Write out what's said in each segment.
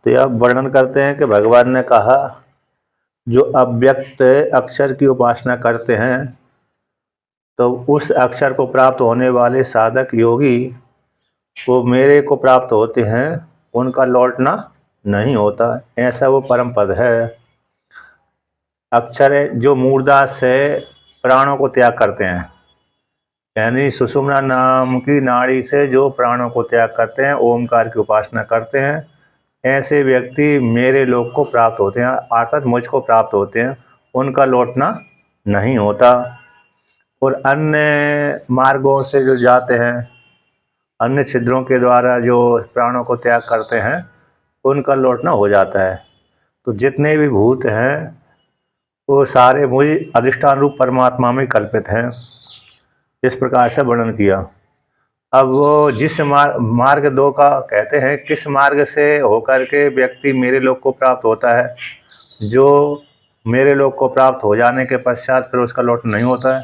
तो यह वर्णन करते हैं कि भगवान ने कहा, जो अव्यक्त अक्षर की उपासना करते हैं तो उस अक्षर को प्राप्त होने वाले साधक योगी वो मेरे को प्राप्त होते हैं, उनका लौटना नहीं होता। ऐसा वो परम पद है। अक्षर जो मूर्धा से प्राणों को त्याग करते हैं, यानी सुषुम्ना नाम की नाड़ी से जो प्राणों को त्याग करते हैं, ओमकार की उपासना करते हैं, ऐसे व्यक्ति मेरे लोक को प्राप्त होते हैं, अर्थात मुझको प्राप्त होते हैं, उनका लौटना नहीं होता। और अन्य मार्गों से जो जाते हैं, अन्य छिद्रों के द्वारा जो प्राणों को त्याग करते हैं, उनका लौटना हो जाता है। तो जितने भी भूत हैं वो सारे मुझ अधिष्ठान रूप परमात्मा में कल्पित हैं। इस प्रकार से वर्णन किया। अब वो जिस मार्ग दो का कहते हैं, किस मार्ग से होकर के व्यक्ति मेरे लोक को प्राप्त होता है। जो मेरे लोक को प्राप्त हो जाने के पश्चात फिर उसका लौट नहीं होता है।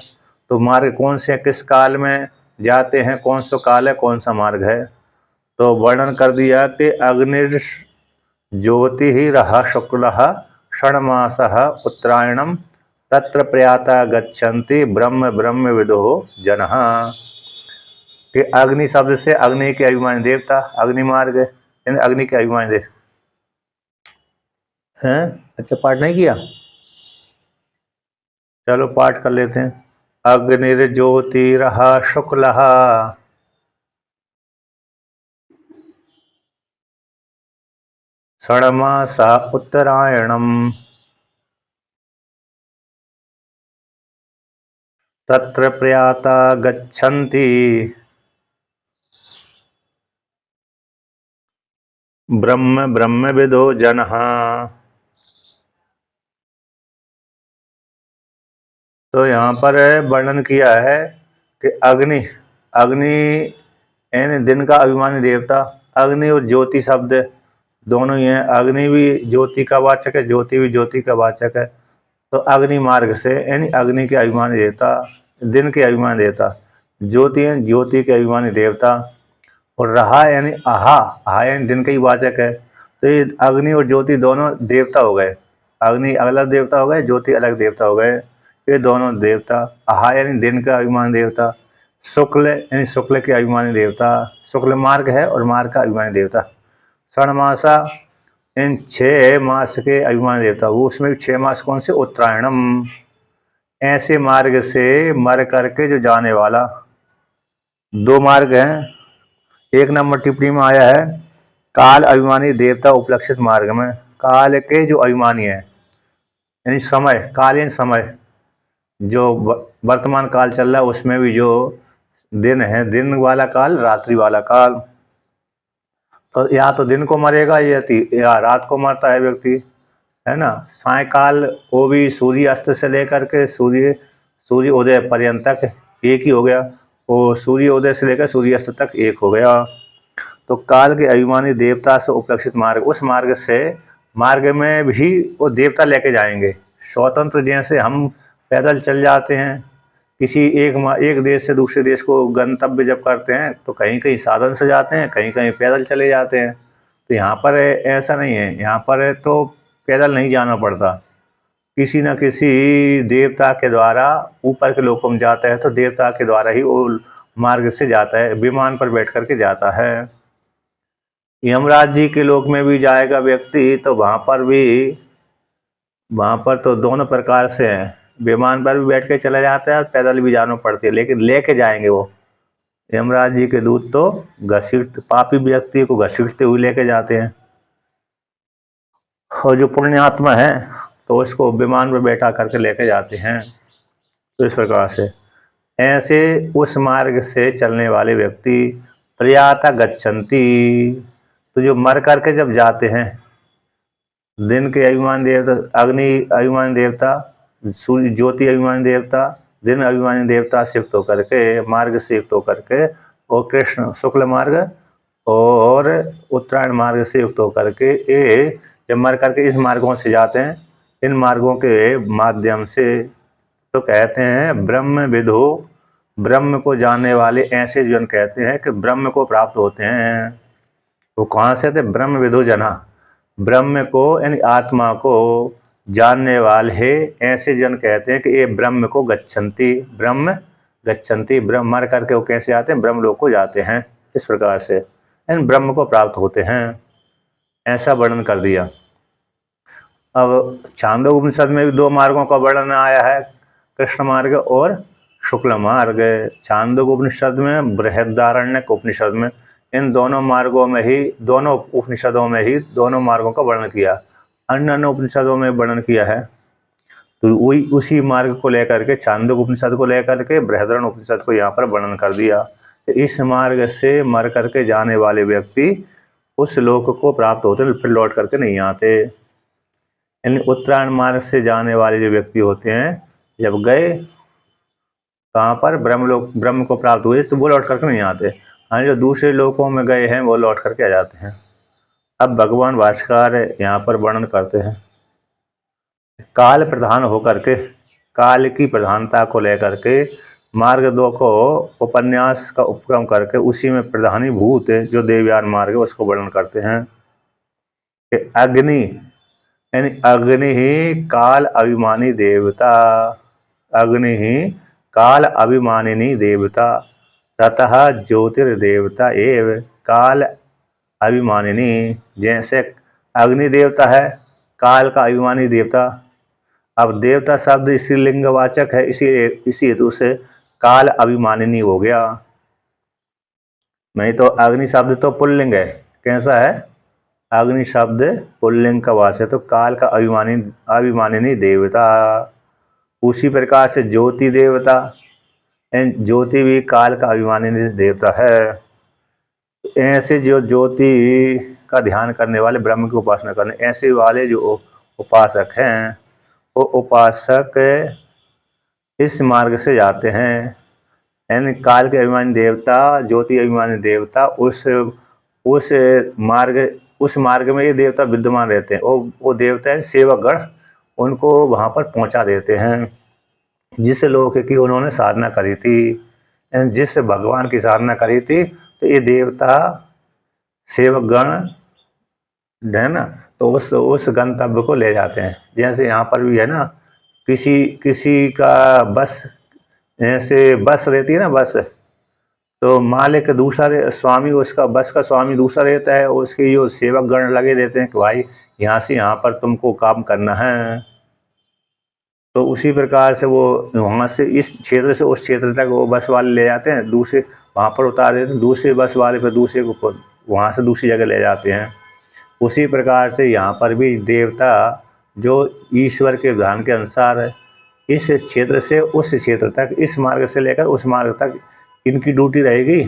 तो मार्ग कौन से, किस काल में जाते हैं, कौन सा काल है, कौन सा मार्ग है। तो वर्णन कर दिया कि अग्निर् ज्योति ही रहा शुक्ल षण्मास उत्तरायणम तत्र प्रयाता गच्छन्ति ब्रह्म ब्रह्म विदो जनः। कि अग्नि शब्द से अग्नि के अभिमानी देवता, अग्नि मार्ग यानी अग्नि के अभिमानी देवता हैं। अच्छा, पाठ नहीं किया, चलो पाठ कर लेते हैं। अग्निर्ज्योतिरः शुक्लः षण्मासा उत्तरायणम तत्र प्रयाता गच्छन्ति ब्रह्म ब्रह्म विदो जनः। तो यहाँ पर वर्णन किया है कि अग्नि, अग्नि यानी दिन का अभिमानी देवता। अग्नि और ज्योति शब्द दोनों ही हैं। अग्नि भी ज्योति का वाचक है, ज्योति भी ज्योति का वाचक है। तो अग्नि मार्ग से यानी अग्नि के अभिमानी देवता, दिन के अभिमानी देवता, ज्योति यानी ज्योति के अभिमानी देवता, और रहा यानी आहा, आहा यानी दिन का ही वाचक है। तो ये अग्नि और ज्योति दोनों देवता हो गए। अग्नि अलग देवता हो गए, ज्योति अलग देवता हो गए। ये दोनों देवता, आहा यानी दिन का अभिमानी देवता, शुक्ल यानी शुक्ल के अभिमानी देवता, शुक्ल मार्ग है और मार्ग का अभिमानी देवता। षण्मासा इन 6 मास के अभिमानी देवता, वो उसमें भी 6 मास कौन से, उत्तरायणम। ऐसे मार्ग से मर करके जो जाने वाला, 2 मार्ग हैं। एक नंबर टिप्पणी में आया है, काल अभिमानी देवता उपलक्षित मार्ग में। काल के जो अभिमानी है यानी समय, काल यानी समय, जो वर्तमान काल चल रहा है उसमें भी जो दिन है, दिन वाला काल, रात्रि वाला काल। तो या तो दिन को मरेगा या रात को मरता है व्यक्ति, है ना। सायकाल वो भी सूर्य अस्त से लेकर के सूर्य उदय पर्यंत तक एक ही हो गया। वो सूर्य उदय से लेकर सूर्य अस्त तक एक हो गया। तो काल के अभिमानी देवता से उपलक्षित मार्ग, उस मार्ग से, मार्ग में भी वो देवता लेके जाएंगे। स्वतंत्र जैसे हम पैदल चल जाते हैं, किसी एक देश से दूसरे देश को गंतव्य जब करते हैं तो कहीं कहीं साधन से जाते हैं, कहीं कहीं पैदल चले जाते हैं। तो यहाँ पर ऐसा नहीं है, यहाँ पर तो पैदल नहीं जाना पड़ता। किसी न किसी देवता के द्वारा ऊपर के लोकों में जाता है, तो देवता के द्वारा ही वो मार्ग से जाता है, विमान पर बैठ करके जाता है। यमराज जी के लोक में भी जाएगा व्यक्ति तो वहाँ पर तो दोनों प्रकार से हैं। विमान पर भी बैठ के चला जाता है और पैदल भी जाना पड़ती है, लेकिन लेके जाएंगे वो। यमराज जी के दूत तो पापी व्यक्ति को घसीटते हुए लेके जाते हैं, और जो पुण्यात्मा है तो उसको विमान पर बैठा करके लेके जाते हैं। तो इस प्रकार से ऐसे उस मार्ग से चलने वाले व्यक्ति प्रयाता गच्छन्ति, तो जो मर करके जब जाते हैं, दिन के अभिमान देवता अग्नि अभिमान देवता, सूर्य ज्योति अभिमान देवता, दिन अभिमानी देवता से युक्त होकर के, मार्ग से युक्त होकर के, और कृष्ण शुक्ल मार्ग और उत्तरायण मार्ग से युक्त होकर के ये जब मर करके इस मार्गों से जाते हैं, इन मार्गों के माध्यम से, तो कहते हैं ब्रह्म विदो, ब्रह्म को जानने वाले ऐसे जन कहते हैं कि ब्रह्म को प्राप्त होते हैं। वो कहाँ से थे, ब्रह्म विदो जना, ब्रह्म को यानी आत्मा को जानने वाले ऐसे जन कहते हैं कि ये ब्रह्म को गच्छन्ति, ब्रह्म गच्छन्ति, ब्रह्म मर करके वो कैसे आते हैं, ब्रह्म लोक को जाते हैं, इस प्रकार से यानी ब्रह्म को प्राप्त होते हैं, ऐसा वर्णन कर दिया। अब छांदोग्य उपनिषद में भी दो मार्गों का वर्णन आया है, कृष्ण मार्ग और शुक्ल मार्ग। छांदोग्य उपनिषद में, बृहदारण्यक उपनिषद में, इन दोनों मार्गों में ही, दोनों उपनिषदों में ही दोनों मार्गों का वर्णन किया। अन्य अन्य उपनिषदों में वर्णन किया है, तो वही उसी मार्ग को लेकर के, छांदोग्य उपनिषद को लेकर के बृहदारण्य उपनिषद को यहाँ पर वर्णन कर दिया। इस मार्ग से मर करके जाने वाले व्यक्ति उस लोक को प्राप्त होते, फिर लौट करके नहीं आते। यानी उत्तरायण मार्ग से जाने वाले जो व्यक्ति होते हैं, जब गए कहाँ पर, ब्रह्मलोक, ब्रह्म को प्राप्त हुए, तो वो लौट करके नहीं आते। हाँ, जो दूसरे लोकों में गए हैं वो लौट करके आ जाते हैं। अब भगवान भाष्यकार यहाँ पर वर्णन करते हैं, काल प्रधान होकर के, काल की प्रधानता को लेकर के मार्ग दो को उपन्यास का उपक्रम करके उसी में प्रधानीभूत जो देवयान मार्ग है उसको वर्णन करते हैं कि अग्नि, यानी अग्नि ही काल अभिमानी देवता, अग्नि ही काल अभिमानिनी देवता, ततः ज्योतिर्देवता एव काल अभिमानिनी। जैसे अग्नि देवता है, काल का अभिमानी देवता। अब देवता शब्द स्त्रीलिंगवाचक है, इसी हेतु से काल अभिमानिनी हो गया। नहीं तो अग्नि शब्द तो पुल्लिंग है, कैसा है, अग्नि शब्द पुल्लिंग का वाचक है, तो काल का अभिमानिनी देवता। उसी प्रकार से ज्योति देवता, ज्योति भी काल का अभिमानिनी देवता है। ऐसे जो ज्योति का ध्यान करने वाले, ब्रह्म की उपासना करने, ऐसे वाले जो उपासक हैं, वो उपासक इस मार्ग से जाते हैं। यानी काल के अभिमानी देवता, ज्योति अभिमानी देवता, उस मार्ग में ये देवता विद्यमान रहते हैं। वो देवता है सेवक गण, उनको वहाँ पर पहुँचा देते हैं। जिस लोक की उन्होंने साधना करी थी, जिस भगवान की साधना करी थी, तो ये देवता सेवक गण है ना, तो उस गंतव्य को ले जाते हैं। जैसे यहाँ पर भी है ना, किसी का बस, ऐसे बस रहती है ना, बस, तो मालिक दूसरा, स्वामी उसका बस का स्वामी दूसरा रहता है, उसके जो सेवक गण लगे रहते हैं कि भाई यहाँ से यहाँ पर तुमको काम करना है। तो उसी प्रकार से वो वहाँ से, इस क्षेत्र से उस क्षेत्र तक वो बस वाले ले जाते हैं, दूसरे वहाँ पर उतार देते हैं, दूसरे बस वाले पर दूसरे को वहाँ से दूसरी जगह ले जाते हैं। उसी प्रकार से यहाँ पर भी देवता जो ईश्वर के विधान के अनुसार इस क्षेत्र से उस क्षेत्र तक, इस मार्ग से लेकर उस मार्ग तक इनकी ड्यूटी रहेगी,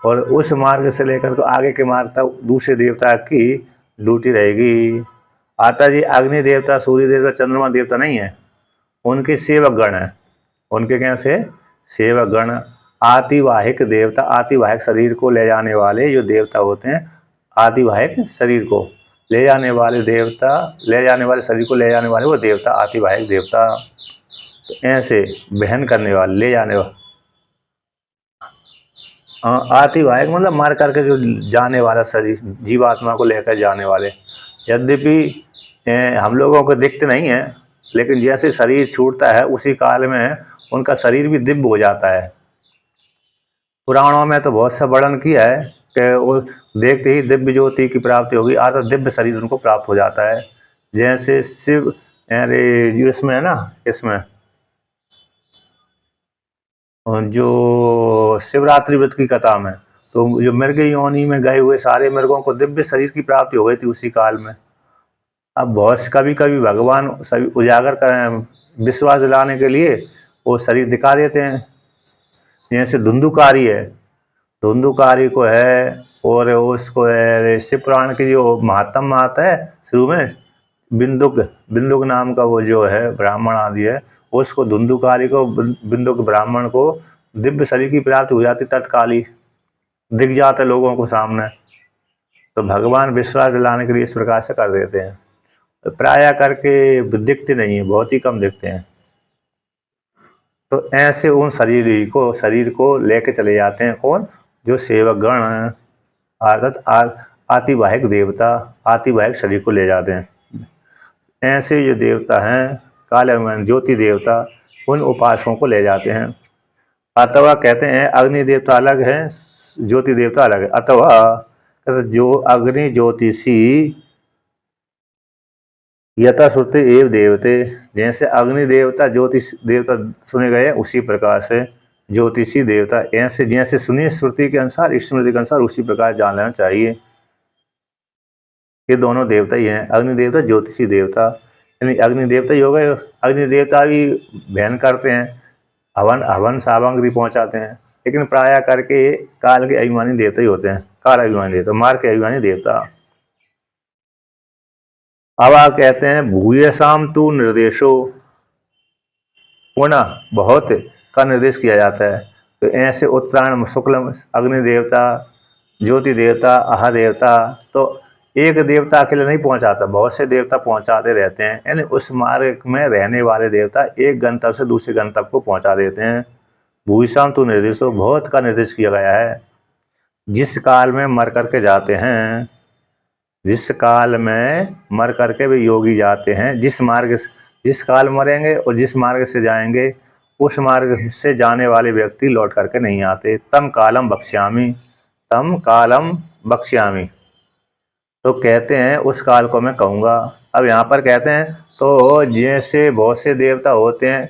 और उस मार्ग से लेकर तो आगे के मार्ग तक दूसरे देवता की ड्यूटी रहेगी। आता जी अग्नि देवता, सूर्य देवता, चंद्रमा देवता नहीं है, उनके सेवक गण हैं। उनके क्या से सेवक गण। आतिवाहिक देवता, आतिवाहिक शरीर को ले जाने वाले जो देवता होते हैं, आतिवाहिक शरीर को ले जाने वाले देवता, ले जाने वाले शरीर को ले जाने वाले वो देवता आतिवाहिक देवता। तो ऐसे बहन करने वाले, ले जाने वाले, आतिवाहिक मतलब मार करके जो जाने वाला शरीर, जीवात्मा को लेकर जाने वाले। यद्यपि हम लोगों को दिखते नहीं है, लेकिन जैसे शरीर छूटता है उसी काल में उनका शरीर भी दिव्य हो जाता है। पुराणों में तो बहुत सा वर्णन किया है कि वो देखते ही दिव्य ज्योति की प्राप्ति होगी, आधा दिव्य शरीर उनको प्राप्त हो जाता है। जैसे शिव, अरे जो इसमें है ना, इसमें जो शिवरात्रि व्रत की कथा में, तो जो मृग योनि में गए हुए सारे मृगों को दिव्य शरीर की प्राप्ति हो गई थी उसी काल में। अब बहुत कभी कभी भगवान सभी उजागर करें, विश्वास दिलाने के लिए वो शरीर दिखा देते हैं। जैसे धुंधुकारी है, धुंधुकारी को है, और उसको है शिव पुराण की जो महात्म आता है शुरू में, बिंदुक, बिंदुक नाम का वो जो है ब्राह्मण आदि है, उसको धुंधुकारी को, बिंदुक ब्राह्मण को दिव्य शरीर की प्राप्ति हो जाती, तत्काली दिख जाता लोगों को सामने। तो भगवान विश्वास दिलाने के लिए इस प्रकार से कर देते हैं। तो प्राय करके दिखते नहीं है, बहुत ही कम दिखते हैं। तो ऐसे उन शरीर को लेके चले जाते हैं कौन, जो सेवक गण, अर्थात आतिवाहिक देवता, आतिवाहिक शरीर को ले जाते हैं। ऐसे जो देवता हैं काल अभिमानी ज्योति देवता, उन उपासकों को ले जाते हैं। अथवा कहते हैं अग्नि देवता अलग है, ज्योति देवता अलग है। अथवा जो अग्नि ज्योतिषी यथा श्रुति एव देवते, जैसे अग्नि देवता ज्योतिष देवता सुने गए उसी प्रकार से ज्योतिषी देवता ऐसे जैसे सुनी श्रुति के अनुसार, स्मृति के अनुसार उसी प्रकार जान लेना चाहिए। ये दोनों देवता ही हैं, अग्नि देवता ज्योतिषी देवता। यानी अग्नि देवता ही हो गए। अग्नि देवता भी बहन करते हैं, हवन सामग्री पहुंचाते हैं, लेकिन प्राय करके काल के अभिमानी देवता ही होते हैं। काल अभिमानी देवता, मार्ग के अभिमानी देवता। अब आप कहते हैं भूयसाम तू निर्देशो, पुनः बहुत का निर्देश किया जाता है। तो ऐसे उत्तरायण शुक्ल अग्नि देवता, ज्योति देवता, आहा देवता, तो एक देवता अकेले नहीं पहुंचाता, बहुत से देवता पहुंचाते रहते हैं। यानी उस मार्ग में रहने वाले देवता एक गंतव्य से दूसरे गंतव्य को पहुंचा देते हैं। भूयसाम तू निर्देशो, बहुत का निर्देश किया गया है। जिस काल में मर करके जाते हैं, जिस काल में मर करके भी योगी जाते हैं, जिस काल मरेंगे और जिस मार्ग से जाएंगे, उस मार्ग से जाने वाले व्यक्ति लौट करके नहीं आते। तम कालम बक्ष्यामि, तम कालम बक्ष्यामि, तो कहते हैं उस काल को मैं कहूँगा। अब यहाँ पर कहते हैं तो जैसे बहुत से देवता होते हैं,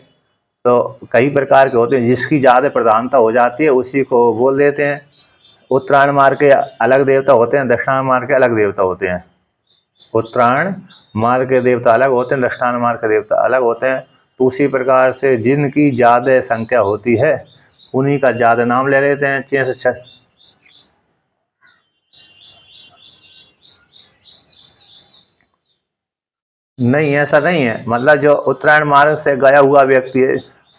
तो कई प्रकार के होते हैं, जिसकी ज़्यादा प्रधानता हो जाती है उसी को बोल देते हैं। उत्तरायण मार्ग के अलग देवता होते हैं, दक्षिणायन मार्ग के अलग देवता होते हैं। उत्तरायण मार्ग के देवता अलग होते हैं, दक्षिणायन मार्ग के देवता अलग होते हैं। तो उसी प्रकार से जिनकी ज़्यादा संख्या होती है उन्हीं का ज़्यादा नाम ले लेते हैं। जैसे नहीं, ऐसा नहीं है। मतलब जो उत्तरायण मार्ग से गया हुआ व्यक्ति है,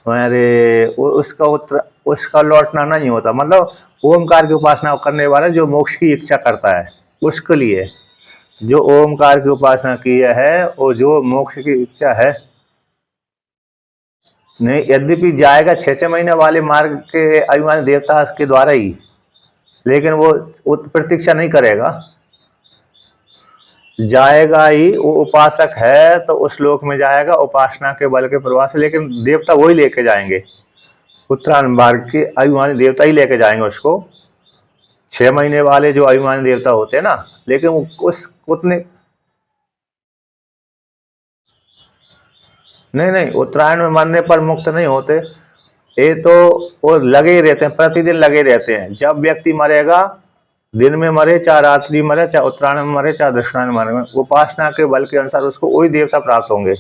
अरे उसका लौटना नहीं होता। मतलब ओमकार की उपासना करने वाला जो मोक्ष की इच्छा करता है उसके लिए, जो ओमकार की उपासना की है और जो मोक्ष की इच्छा है, नहीं, यद्यपि जाएगा 6-6 महीने वाले मार्ग के अभिमानी देवता के द्वारा ही, लेकिन वो प्रतीक्षा नहीं करेगा, जाएगा ही। वो उपासक है तो उस लोक में जाएगा उपासना के बल के प्रभाव से, लेकिन देवता वही लेके जाएंगे। उत्तरायण मार्ग के अभिमानी देवता ही लेके जाएंगे उसको। 6 महीने वाले जो अभिमानी देवता होते हैं ना, लेकिन उस उतने नहीं, उत्तरायण में मरने पर मुक्त नहीं होते। ये तो वो लगे ही रहते हैं, प्रतिदिन लगे रहते हैं। जब व्यक्ति मरेगा, दिन में मरे चाहे रात्रि मरे, चाहे उत्तरायण में मरे चाहे दक्षिणायन में मरे, उपासना के बल के अनुसार उसको वही देवता प्राप्त होंगे।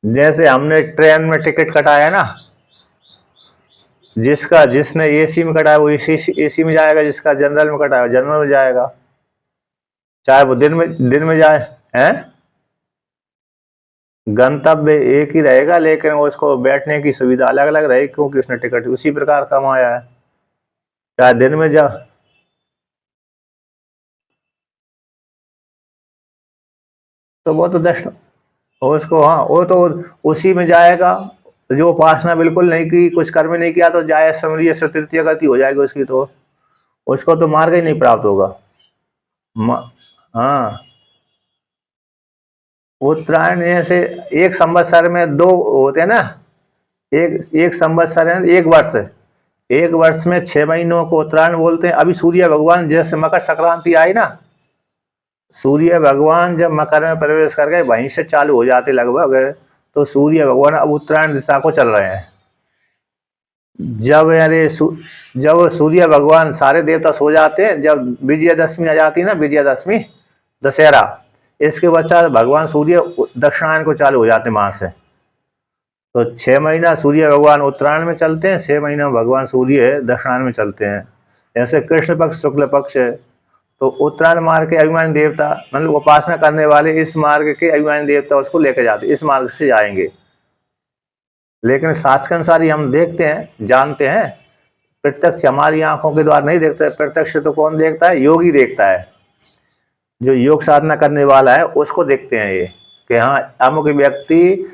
जैसे हमने ट्रेन में टिकट कटाया ना, जिसने एसी में कटाया वो एसी में जाएगा, जिसका जनरल में कटाया जनरल में जाएगा, चाहे वो दिन में जाए हैं। गंतव्य एक ही रहेगा, लेकिन उसको बैठने की सुविधा अलग अलग रहेगी, क्योंकि उसने टिकट उसी प्रकार कमाया है। चाहे दिन में जा, तो वो तो दर्शन उसको, हाँ, वो तो उसी में जाएगा। जो उपासना बिल्कुल नहीं की, कुछ कर्म नहीं किया, तो जाए समझिए तृतीय गति हो जाएगी उसकी, तो उसको तो मार्ग ही नहीं प्राप्त होगा। हाँ, उत्तरायण जैसे एक संवत्सर में 2 होते हैं ना। एक संवत्सर है, एक वर्ष में 6 महीनों को उत्तरायण बोलते हैं। अभी सूर्य भगवान जैसे मकर संक्रांति आई ना, सूर्य भगवान जब मकर में प्रवेश कर गए, वहीं से चालू हो जाते लगभग, तो सूर्य भगवान अब उत्तरायण दिशा को चल रहे हैं। जब सूर्य भगवान, सारे देवता सो जाते हैं, जब विजयदशमी आ जाती है ना, विजयदशमी दशहरा, इसके पश्चात भगवान सूर्य दक्षिणायन को चालू हो जाते हैं वहां से। तो 6 महीना सूर्य भगवान उत्तरायण में चलते हैं, 6 महीना भगवान सूर्य दक्षिणायन में चलते हैं। जैसे कृष्ण पक्ष शुक्ल पक्ष है, तो उत्तरायण मार्ग के अभिमानी देवता, मतलब उपासना करने वाले इस मार्ग के अभिमानी देवता उसको लेकर जाते, इस मार्ग से जाएंगे। लेकिन शास्त्र के अनुसार ही हम देखते हैं, जानते हैं, प्रत्यक्ष हमारी आंखों के द्वारा नहीं देखते। प्रत्यक्ष तो कौन देखता है? योगी देखता है। जो योग साधना करने वाला है उसको देखते हैं ये, कि हाँ अमुक व्यक्ति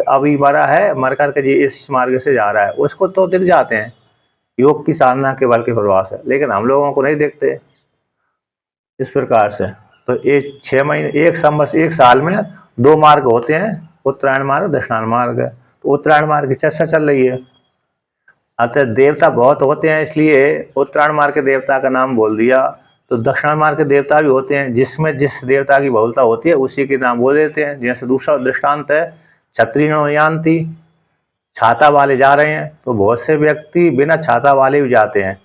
अभी मरा है, मर करके जी इस मार्ग से जा रहा है, उसको तो दिख जाते हैं योग की साधना के बल के प्रभाव से, लेकिन हम लोगों को नहीं देखते। इस प्रकार से। तो एक 6 महीने, एक साल में 2 मार्ग होते हैं, उत्तरायण मार्ग, दक्षिणायन मार्ग। तो उत्तरायण मार्ग की चर्चा चल रही है। अतः देवता बहुत होते हैं, इसलिए उत्तरायण मार्ग के देवता का नाम बोल दिया। तो दक्षिणायन मार्ग के देवता भी होते हैं, जिसमें जिस देवता की बहुलता होती है उसी के नाम बोल देते हैं। जैसे दूसरा दृष्टांत है, छत्रिणो यान्ति, छाता वाले जा रहे हैं। तो बहुत से व्यक्ति बिना छाता वाले भी जाते हैं,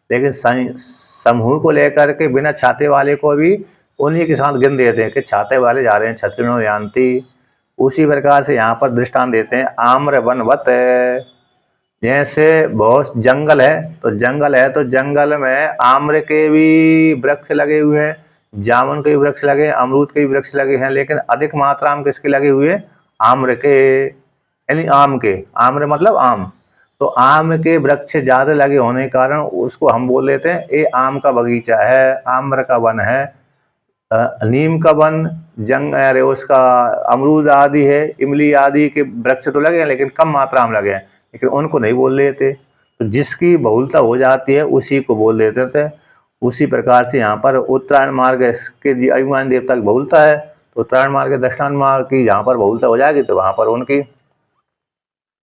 लेकिन समूह को लेकर के बिना छाते वाले को भी उन्हीं के साथ गिन देते हैं कि छाते वाले जा रहे हैं, छत्रिणो यान्ति। उसी प्रकार से यहाँ पर दृष्टांत देते हैं, आम्र वनवत। जैसे बहुत जंगल है, तो जंगल में आम्र के भी वृक्ष लगे हुए हैं, जामुन के भी वृक्ष लगे हैं, अमरूद के भी वृक्ष लगे हैं, लेकिन अधिक मात्रा में किसके लगे हुए? आम्र के, यानी आम के। आम्र मतलब आम। तो आम के वृक्ष ज्यादा लगे होने के कारण उसको हम बोल लेते हैं ये आम का बगीचा है, आम्र का वन है। नीम का वन, जंग, अरे उसका अमरूद आदि है, इमली आदि के वृक्ष तो लगे हैं, लेकिन कम मात्रा में लगे हैं, लेकिन उनको नहीं बोल देते। तो जिसकी बहुलता हो जाती है उसी को बोल देते थे। उसी प्रकार से यहाँ पर उत्तरायण मार्ग के अभिमान देवता की बहुलता है, तो उत्तरायण मार्ग के दक्षिणायन मार्ग की जहाँ पर बहुलता हो जाएगी तो वहाँ पर उनकी,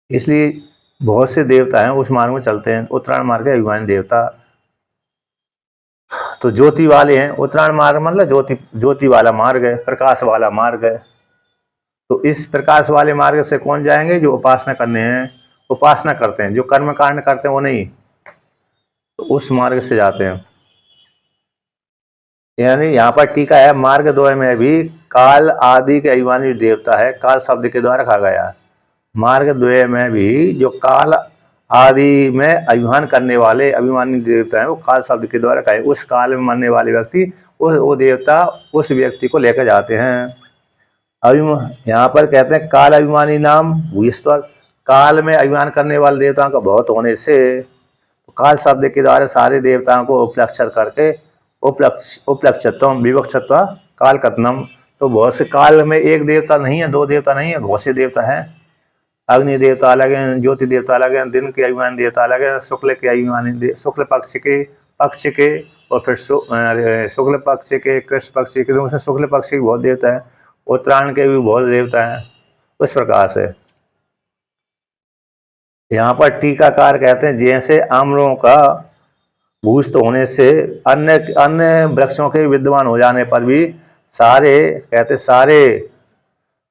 इसलिए बहुत से देवता हैं उस मार्ग में चलते हैं, उत्तरायण मार्ग के अभिमान देवता। तो ज्योति वाले हैं, उत्तरायण मार्ग मतलब ज्योति वाला मार्ग है, प्रकाश वाला मार्ग है। तो इस प्रकाश वाले मार्ग से कौन जाएंगे? जो उपासना करने हैं, उपासना करते हैं, जो कर्म कांड करते हैं वो नहीं, तो उस मार्ग से जाते हैं। यानी यहाँ पर टीका है, मार्ग द्वय में भी काल आदि के अभिमानी देवता है, काल शब्द के द्वारा कहा गया। मार्ग द्वय में भी जो काल आदि में अभिमान करने वाले अभिमानी देवता है, वो काल शब्द के द्वारा कहे। उस काल में मरने वाले व्यक्ति, वो देवता उस व्यक्ति को लेकर जाते हैं। अभिमान, यहाँ पर कहते हैं काल अभिमानी नाम भूयस्वर। काल में अभिमान करने वाले देवताओं का बहुत होने से काल शब्द के द्वारा सारे देवताओं को उपलक्षित करके उपलक्षित्वम विवक्षत्व काल कथनम। तो बहुत से काल में एक देवता नहीं है, दो देवता नहीं है, बहुत से देवता है। अग्नि देवता अलग है, ज्योति देवता अलग है, दिन के अभिमान देवता अलग है, शुक्ल के अभिमानी, शुक्ल पक्ष के और फिर शुक्ल पक्ष के, कृष्ण पक्ष के, शुक्ल पक्ष के बहुत देवता है, उत्तरायण के भी बहुत देवता है। उस प्रकार से यहाँ पर टीकाकार कहते हैं, जैसे आम्रों का भूस्त होने से अन्य अन्य वृक्षों के विद्यमान हो जाने पर भी सारे, कहते सारे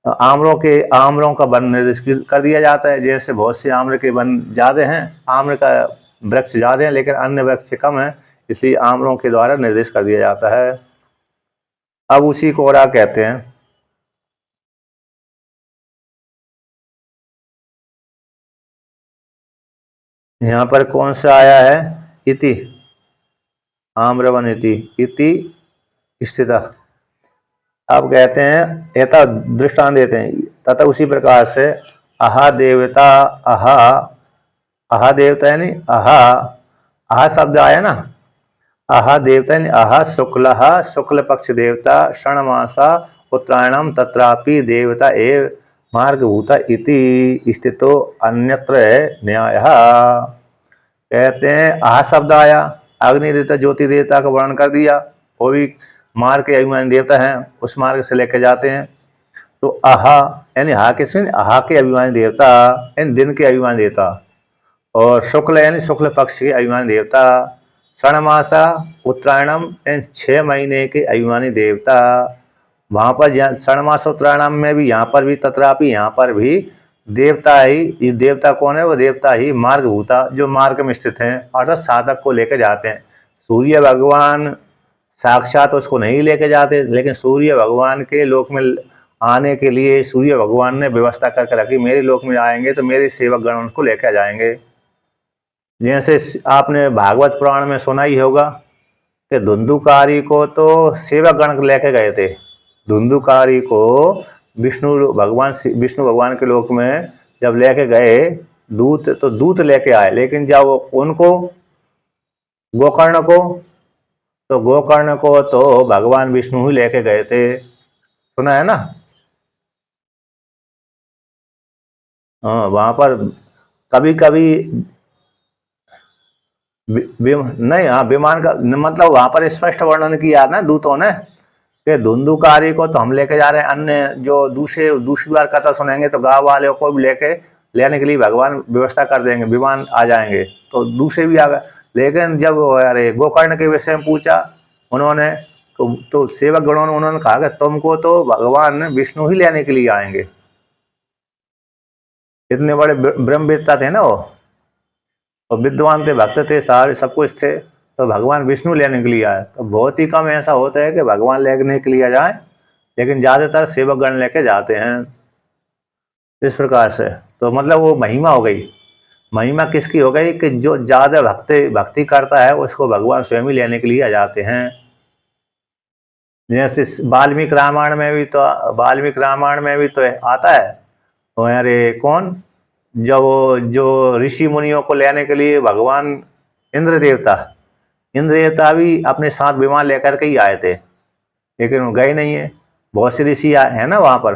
आम्रों का वन निर्दिष्ट कर दिया जाता है। जैसे बहुत से आम्र के वन ज्यादा हैं, आम्र का वृक्ष ज्यादा है, लेकिन अन्य वृक्ष कम है, इसलिए आम्रों के द्वारा निर्देश कर दिया जाता है। अब उसी को और कहते हैं, यहाँ पर कौन सा आया है? इति, आम्रवन इति स्थित। अब कहते हैं, यथा दृष्टांत देते हैं, तथा उसी प्रकार से अहा देवता, अहा, अहा देवता यानी अहा, अहा शब्द आया ना, अहा देवता यानी अहा शुक्ल, शुक्ल पक्ष देवता, षणमासा उत्तरायणम तत्रापि देवता एव मार्गभूता इति स्थितो अन्यत्र न्याय। कहते हैं आह शब्द आया, अग्नि देवता ज्योति देवता का वर्णन कर दिया, वो भी मार्ग के अभिमानी देवता हैं, उस मार्ग से लेकर जाते हैं। तो आहा यानी हा किसने? आहा के अभिमानी देवता यानी दिन के अभिमानी देवता, और शुक्ल यानी शुक्ल पक्ष के अभिमानी देवता, षणमासा उत्तरायणम यानी 6 महीने के अभिमानी देवता। वहां पर षणमास उत्तरायणम में भी, यहाँ पर भी, तत्रापि यहाँ पर भी देवता ही, ये देवता कौन है? वो देवता ही मार्गभूता, जो मार्ग में स्थित हैं, अर्थात साधक को लेकर जाते हैं। सूर्य भगवान साक्षात उसको नहीं लेके जाते, लेकिन सूर्य भगवान के लोक में आने के लिए सूर्य भगवान ने व्यवस्था करके रखी, मेरे लोक में आएंगे तो मेरे सेवक गण उनको लेकर जाएंगे। जैसे आपने भागवत पुराण में सुना ही होगा कि धुंधुकारी को तो सेवक गण लेके गए थे। धुंधुकारी को विष्णु भगवान के लोक में जब लेके गए दूत, तो दूत लेके आए, लेकिन जब उनको गोकर्ण को, तो गोकर्ण को तो भगवान विष्णु ही लेके गए थे, सुना है ना। हाँ, वहां पर कभी कभी नहीं, हाँ, विमान का मतलब वहां पर स्पष्ट वर्णन किया ना दूतों ने कि धुंधुकारी को तो हम लेके जा रहे हैं, अन्य जो दूसरी बार कथा सुनेंगे तो गांव वालों को भी लेके लेने के लिए भगवान व्यवस्था कर देंगे, विमान आ जाएंगे, तो दूसरे भी आ गए। लेकिन जब अरे गोकर्ण के विषय में पूछा उन्होंने, तो सेवक गणों ने उन्होंने कहा कि तुमको तो भगवान विष्णु ही लेने के लिए आएंगे। इतने बड़े ब्रह्मवेत्ता थे ना वो, और विद्वान थे, भक्त थे, सारे सब कुछ थे, तो भगवान विष्णु लेने के लिए आए। तो बहुत ही कम ऐसा होता है कि भगवान लेने के लिए आ जाए, लेकिन ज्यादातर सेवक गण लेके जाते हैं इस प्रकार से। तो मतलब वो महिमा हो गई। महिमा किसकी हो गई कि जो ज्यादा भक्ति भक्ति करता है उसको भगवान स्वयं ही लेने के लिए आ जाते हैं। जैसे वाल्मीकि रामायण में भी तो आता है। तो अरे कौन, जो ऋषि मुनियों को लेने के लिए भगवान इंद्र देवता इंद्र देवता भी अपने साथ विमान लेकर के ही आए थे, लेकिन वो गए नहीं है। बहुत से ऋषि है ना वहां पर,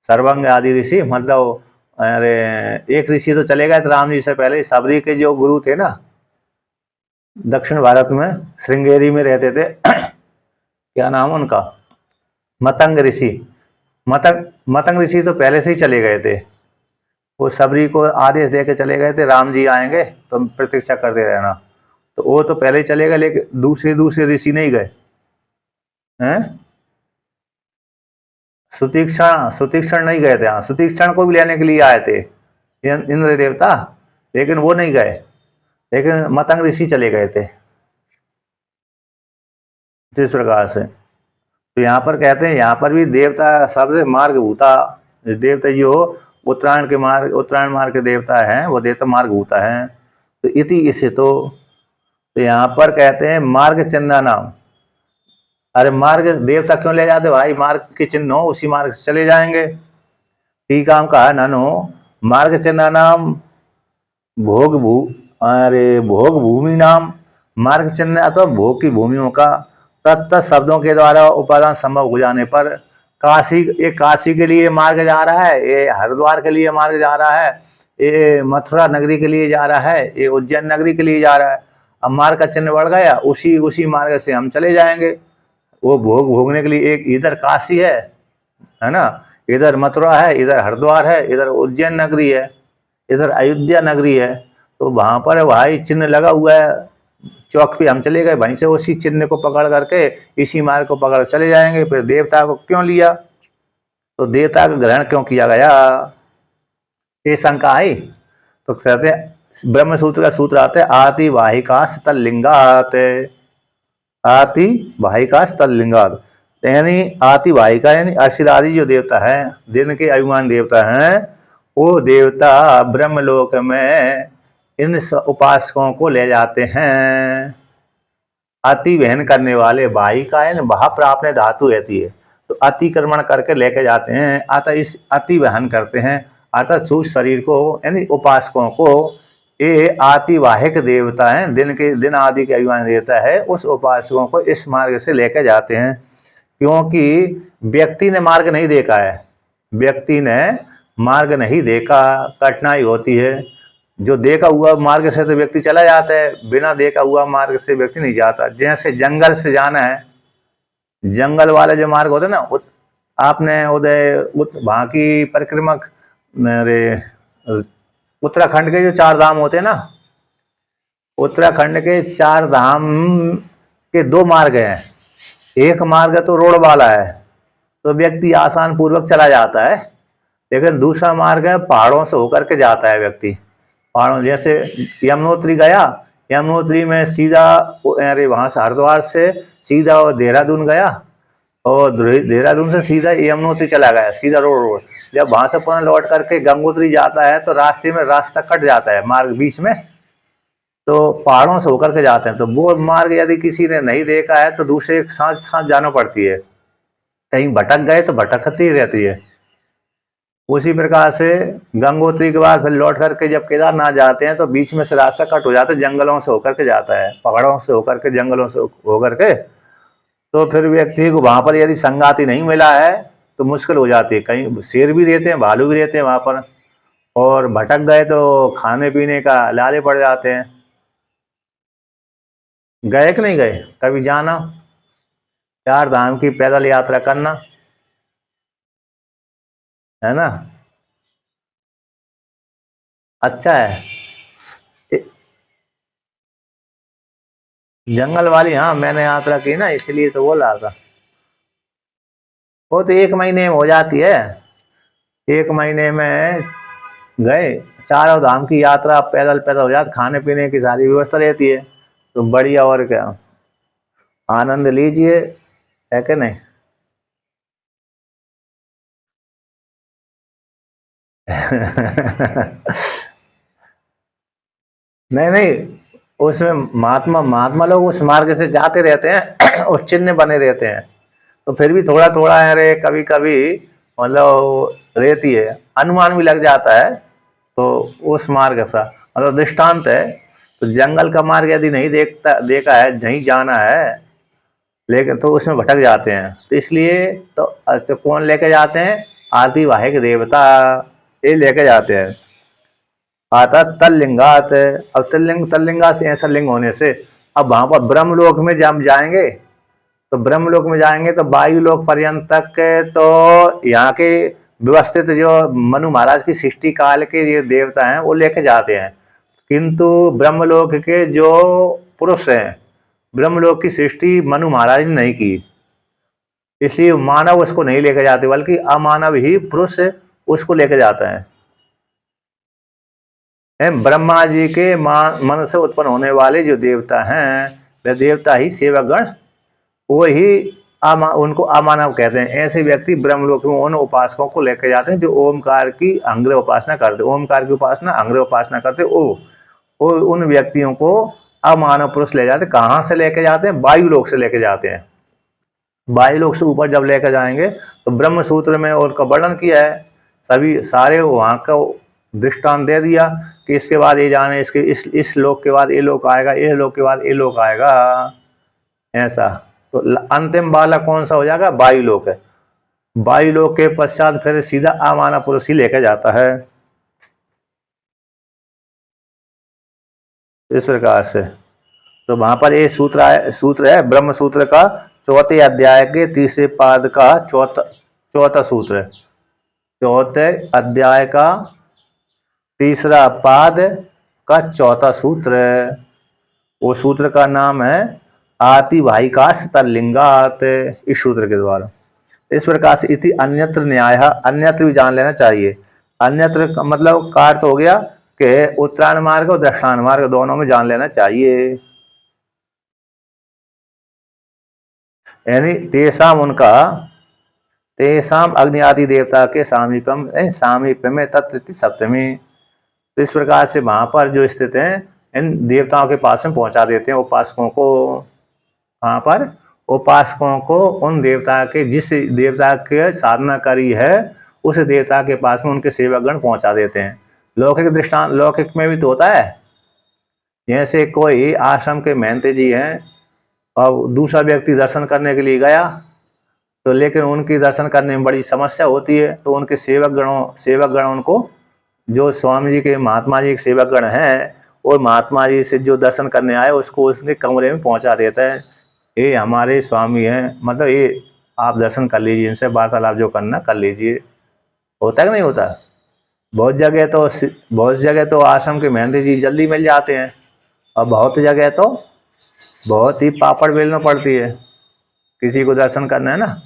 सर्वंग आदि ऋषि, मतलब अरे एक ऋषि तो चले गए थे राम जी से पहले, सबरी के जो गुरु थे ना, दक्षिण भारत में श्रृंगेरी में रहते थे क्या नाम उनका, मतंग ऋषि। मतंग ऋषि तो पहले से ही चले गए थे। वो सबरी को आदेश दे के चले गए थे, राम जी आएंगे तो प्रतीक्षा करते रहना। तो वो तो पहले ही चले गए, लेकिन दूसरे दूसरे ऋषि नहीं गए हैं। सुतीक्षण नहीं गए थे, हाँ, सुतीक्षण को भी लेने के लिए आए थे इंद्र देवता, लेकिन वो नहीं गए, लेकिन मतंग ऋषि चले गए थे। जिस प्रकार से तो यहाँ पर कहते हैं, यहाँ पर भी देवता सबसे मार्ग भूता देवता जो उत्तरायण मार्ग के देवता हैं, वो देवता मार्ग भूता है। तो इति इसे तो यहाँ पर कहते हैं मार्ग चिन्ह नाम। अरे मार्ग देवता क्यों ले जाते भाई, मार्ग के चिन्ह हो उसी मार्ग से चले जाएंगे। ठीक काम कहा नानो, मार्ग चिन्ह नाम भोग भू अरे भोग भूमि नाम, मार्ग चिन्ह अथवा भोग की भूमियों का तत्त शब्दों के द्वारा उपादान संभव हो जाने पर, काशी के लिए मार्ग जा रहा है, ये हरिद्वार के लिए मार्ग जा रहा है, ये मथुरा नगरी के लिए जा रहा है, ये उज्जैन नगरी के लिए जा रहा है। अब मार्ग का चिन्ह बढ़ गया, उसी उसी मार्ग से हम चले जाएंगे। वो भोग भोगने के लिए एक इधर काशी है ना, इधर मथुरा है, इधर हरिद्वार है, इधर उज्जैन नगरी है, इधर अयोध्या नगरी है। तो वहां पर भाई चिन्ह लगा हुआ है, चौक पे हम चले गए, वहीं से उसी चिन्ह को पकड़ करके इसी मार्ग को पकड़ चले जाएंगे। फिर देवता को क्यों लिया, तो देवता का ग्रहण क्यों किया गया, ये शंका आई। तो कहते ब्रह्म सूत्र का सूत्र आते आति वाहिका तल्लिंगात, आति वाहिका तल्लिंगात, यानी आति वाहिका यानी अर्षिद आदि जो देवता है, दिन के अभिमान देवता हैं, वो देवता ब्रह्मलोक में इन उपासकों को ले जाते हैं। अति वहन करने वाले, वाहिका है वहां प्राप्त धातु रहती है, तो अतिक्रमण करके लेके जाते हैं, अतः इस अति वहन करते हैं, अतः सूक्ष्म शरीर को यानी उपासकों को, ये आतिवाहिक देवता है, दिन आदि के अभिमान देवता है, उस उपासकों को इस मार्ग से लेके जाते हैं। क्योंकि व्यक्ति ने मार्ग नहीं देखा है, व्यक्ति ने मार्ग नहीं देखा, कठिनाई होती है। जो देखा हुआ मार्ग से तो व्यक्ति चला जाता है, बिना देखा हुआ मार्ग से व्यक्ति नहीं जाता। जैसे जंगल से जाना है, जंगल वाले जो मार्ग होते ना, आपने वहां की परिक्रमा, उत्तराखंड के जो 4 धाम होते हैं ना, उत्तराखंड के 4 धाम के 2 मार्ग हैं। एक मार्ग तो रोड वाला है, तो व्यक्ति आसान पूर्वक चला जाता है, लेकिन दूसरा मार्ग है पहाड़ों से होकर के जाता है व्यक्ति। पहाड़ों जैसे यमुनोत्री गया, यमुनोत्री में सीधा अरे वहां से हरिद्वार से सीधा देहरादून गया, और देहरादून से सीधा यमुनोत्री चला गया, सीधा रोड। जब वहां से पुनः लौट करके गंगोत्री जाता है तो रास्ते में रास्ता कट जाता है मार्ग बीच में, तो पहाड़ों से होकर के जाते हैं। तो वो मार्ग यदि किसी ने नहीं देखा है तो दूसरे के साथ साथ जाना पड़ती है, कहीं भटक गए तो भटकती रहती है। उसी प्रकार से गंगोत्री के बाद फिर लौट करके जब केदारनाथ जाते हैं तो बीच में से रास्ता कट हो जाता है, जंगलों से होकर के जाता है, पहाड़ों से होकर के, जंगलों से होकर के। तो फिर व्यक्ति को वहां पर यदि संगाति नहीं मिला है तो मुश्किल हो जाती है, कहीं शेर भी रहते हैं, भालू भी रहते हैं वहां पर, और भटक गए तो खाने पीने का लाले पड़ जाते हैं। गए कि नहीं गए कभी जाना, चार धाम की पैदल यात्रा करना, है ना। अच्छा है। ए- जंगल वाली, हाँ मैंने यात्रा की ना, इसलिए तो बोल रहा था। वो तो एक महीने में हो जाती है, एक महीने में गए, चारों धाम की यात्रा पैदल पैदल हो जाती, खाने पीने की सारी व्यवस्था रहती है, तो बढ़िया, और क्या, आनंद लीजिए, है कि नहीं। नहीं नहीं, उसमें महात्मा महात्मा लोग उस मार्ग से जाते रहते हैं और चिन्ह बने रहते हैं, तो फिर भी थोड़ा थोड़ा अरे कभी कभी मतलब रहती है, अनुमान भी लग जाता है। तो उस मार्ग सा मतलब दृष्टांत है। तो जंगल का मार्ग यदि नहीं देखता देखा है, नहीं जाना है, लेकिन तो उसमें भटक जाते हैं, तो इसलिए तो कौन लेके जाते हैं, आदि वाहिक देवता, ये लेके जाते हैं। आता तल्लिंगात, अब तल्लिंगा से ऐसा लिंग होने से, अब वहां पर ब्रह्मलोक में जब जाएंगे, तो ब्रह्मलोक में जाएंगे तो वायु लोक पर्यंत तक तो यहाँ के व्यवस्थित जो मनु महाराज की सृष्टि काल के ये देवता हैं वो लेके जाते हैं, किंतु ब्रह्मलोक के जो पुरुष हैं, ब्रह्मलोक की सृष्टि मनु महाराज ने नहीं की, इसलिए मानव उसको नहीं लेके जाते, बल्कि अमानव ही पुरुष उसको लेके जाता है। ब्रह्मा जी के मन से उत्पन्न होने वाले जो देवता हैं, वे देवता ही सेवक गण, वो ही उनको अमानव कहते हैं। ऐसे व्यक्ति ब्रह्मलोक में उन उपासकों को लेकर जाते हैं जो ओमकार की अंग्र उपासना करते, ओमकार की उपासना अंग्र उपासना करते, वो उन व्यक्तियों को अमानव पुरुष ले जाते। कहाँ से लेके जाते हैं, वायु लोक से लेके जाते हैं। वायु लोक से ऊपर जब लेकर जाएंगे तो ब्रह्म सूत्र में उनका वर्णन किया है, सभी सारे वहाँ का दृष्टांत दे दिया कि इसके बाद ये जाने, इसके इस लोक के बाद ये लोक आएगा, ये लोक के बाद ये लोक आएगा, ऐसा। तो अंतिम वाला कौन सा हो जाएगा, वायु लोक है। वायु लोक के पश्चात फिर सीधा अमानव पुरुष ही लेकर जाता है, इस प्रकार से। तो वहां पर ये सूत्र है ब्रह्म सूत्र का, चौथे अध्याय के तीसरे पाद का चौथा चौथा सूत्र है। चौथे अध्याय का तीसरा पाद का चौथा सूत्र है। वो सूत्र का नाम है आतिवाहिकाश तरलिंगात, इस सूत्र के द्वारा। इस प्रकार से इति अन्यत्र न्याय, अन्यत्र भी जान लेना चाहिए। अन्यत्र का मतलब का अर्थ हो गया कि उत्तरायण मार्ग और दक्षिणायन मार्ग दोनों में जान लेना चाहिए, यानी तेसाम उनका, तेसाम अग्नि आदि देवता के सामीप्यम, सामीप्य में तत्व सप्तमी। तो इस प्रकार से वहां पर जो स्थित हैं, इन देवताओं के पास में पहुंचा देते हैं उपासकों को। वहां पर उपासकों को उन देवता के, जिस देवता के साधना करी है उस देवता के पास में उनके सेवकगण पहुंचा देते हैं। लौकिक दृष्टांत, लौकिक में भी तो होता है, जैसे कोई आश्रम के महंत जी हैं और दूसरा व्यक्ति दर्शन करने के लिए गया, तो लेकिन उनकी दर्शन करने में बड़ी समस्या होती है, तो उनके सेवक गण उनको, जो स्वामी जी के महात्मा जी के सेवक गण हैं, और महात्मा जी से जो दर्शन करने आए उसको उसके कमरे में पहुंचा देता है, ये हमारे स्वामी हैं, मतलब ये आप दर्शन कर लीजिए, इनसे वार्तालाप जो करना कर लीजिए। होता है कि नहीं होता। बहुत जगह तो बहुत जगह तो आश्रम के महंत जी जल्दी मिल जाते हैं, और बहुत जगह तो बहुत ही पापड़ बेलना पड़ती है, किसी को दर्शन करना है ना,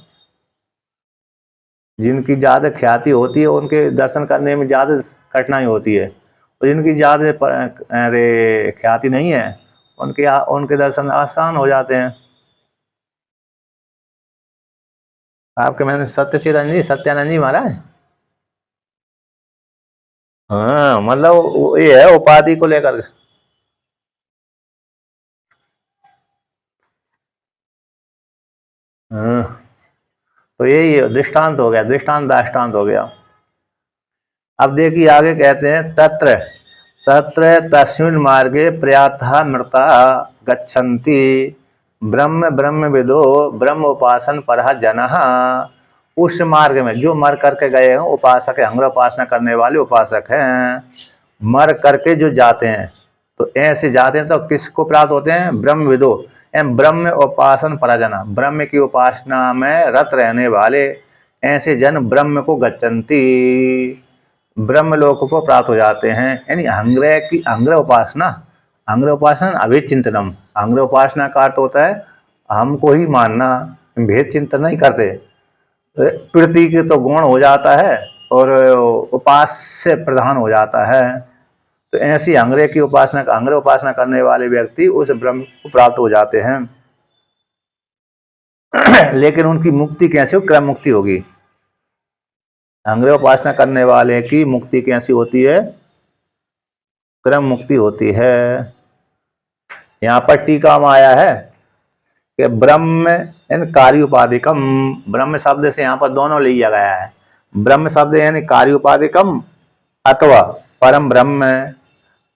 जिनकी ज़्यादा ख्याति होती है उनके दर्शन करने में ज़्यादा कठिनाई होती है, और जिनकी ज़्यादा अरे ख्याति नहीं है, उनके उनके दर्शन आसान हो जाते हैं। आपके मैंने सत्यचिरंजी सत्यानंद जी महाराज, हाँ मतलब ये है उपाधि को लेकर। हाँ, तो यही दृष्टांत हो गया, दृष्टांत दाष्टान्त हो गया। अब देखिए आगे कहते हैं, तत्र तत्र तस्मिन् मार्गे प्रयातः मृता गच्छन्ति ब्रह्म ब्रह्म विदो ब्रह्म उपासन परः जनः। उस मार्ग में जो मर करके गए हैं उपासक है, अंग्र उपासना करने वाले उपासक हैं, मर करके जो जाते हैं, तो ऐसे जाते हैं तो किसको प्राप्त होते हैं? ब्रह्म विदो एवं ब्रह्म उपासन पराजना, ब्रह्म की उपासना में रत रहने वाले ऐसे जन ब्रह्म को गच्छन्ति, ब्रह्म लोक को प्राप्त हो जाते हैं। यानी अहंग्रह उपासना, अहंग्रह उपासना अभेद चिंतनम, अहंग्रह उपासना का अर्थ होता है हमको ही मानना, भेद चिंतन नहीं करते। प्रकृति के तो गुण हो जाता है और उपास्य प्रधान हो जाता है। तो ऐसी अहंग्रह उपासना करने वाले व्यक्ति उस ब्रह्म को प्राप्त हो जाते हैं। लेकिन उनकी मुक्ति कैसे हो? क्रम मुक्ति होगी। अहंग्रह उपासना करने वाले की मुक्ति कैसी होती है? क्रम मुक्ति होती है। यहाँ पर टीका में आया है कि ब्रह्म यानी कार्य उपाधिकम, ब्रह्म शब्द से यहाँ पर दोनों लिया गया है। ब्रह्म शब्द यानी कार्य उपाधिकम अथवा परम ब्रह्म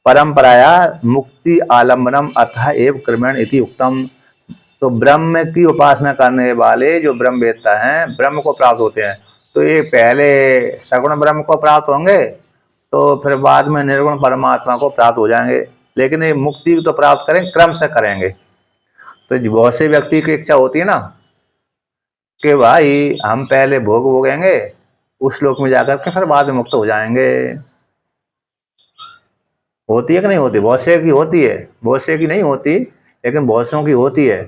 परंपराया मुक्ति आलम्बनम अतः एव क्रमेण इति उक्तम। तो ब्रह्म की उपासना करने वाले जो ब्रह्मवेत्ता हैं ब्रह्म को प्राप्त होते हैं। तो ये पहले सगुण ब्रह्म को प्राप्त होंगे तो फिर बाद में निर्गुण परमात्मा को प्राप्त हो जाएंगे। लेकिन ये मुक्ति तो प्राप्त करें क्रम से करेंगे। तो बहुत से व्यक्ति की इच्छा होती है ना कि भाई हम पहले भोग भोगेंगे उस लोक में जाकर के फिर बाद में मुक्त हो जाएंगे। होती है कि नहीं होती? बहुत से की होती है, बहुत से की नहीं होती, लेकिन बहुत सौ की होती है।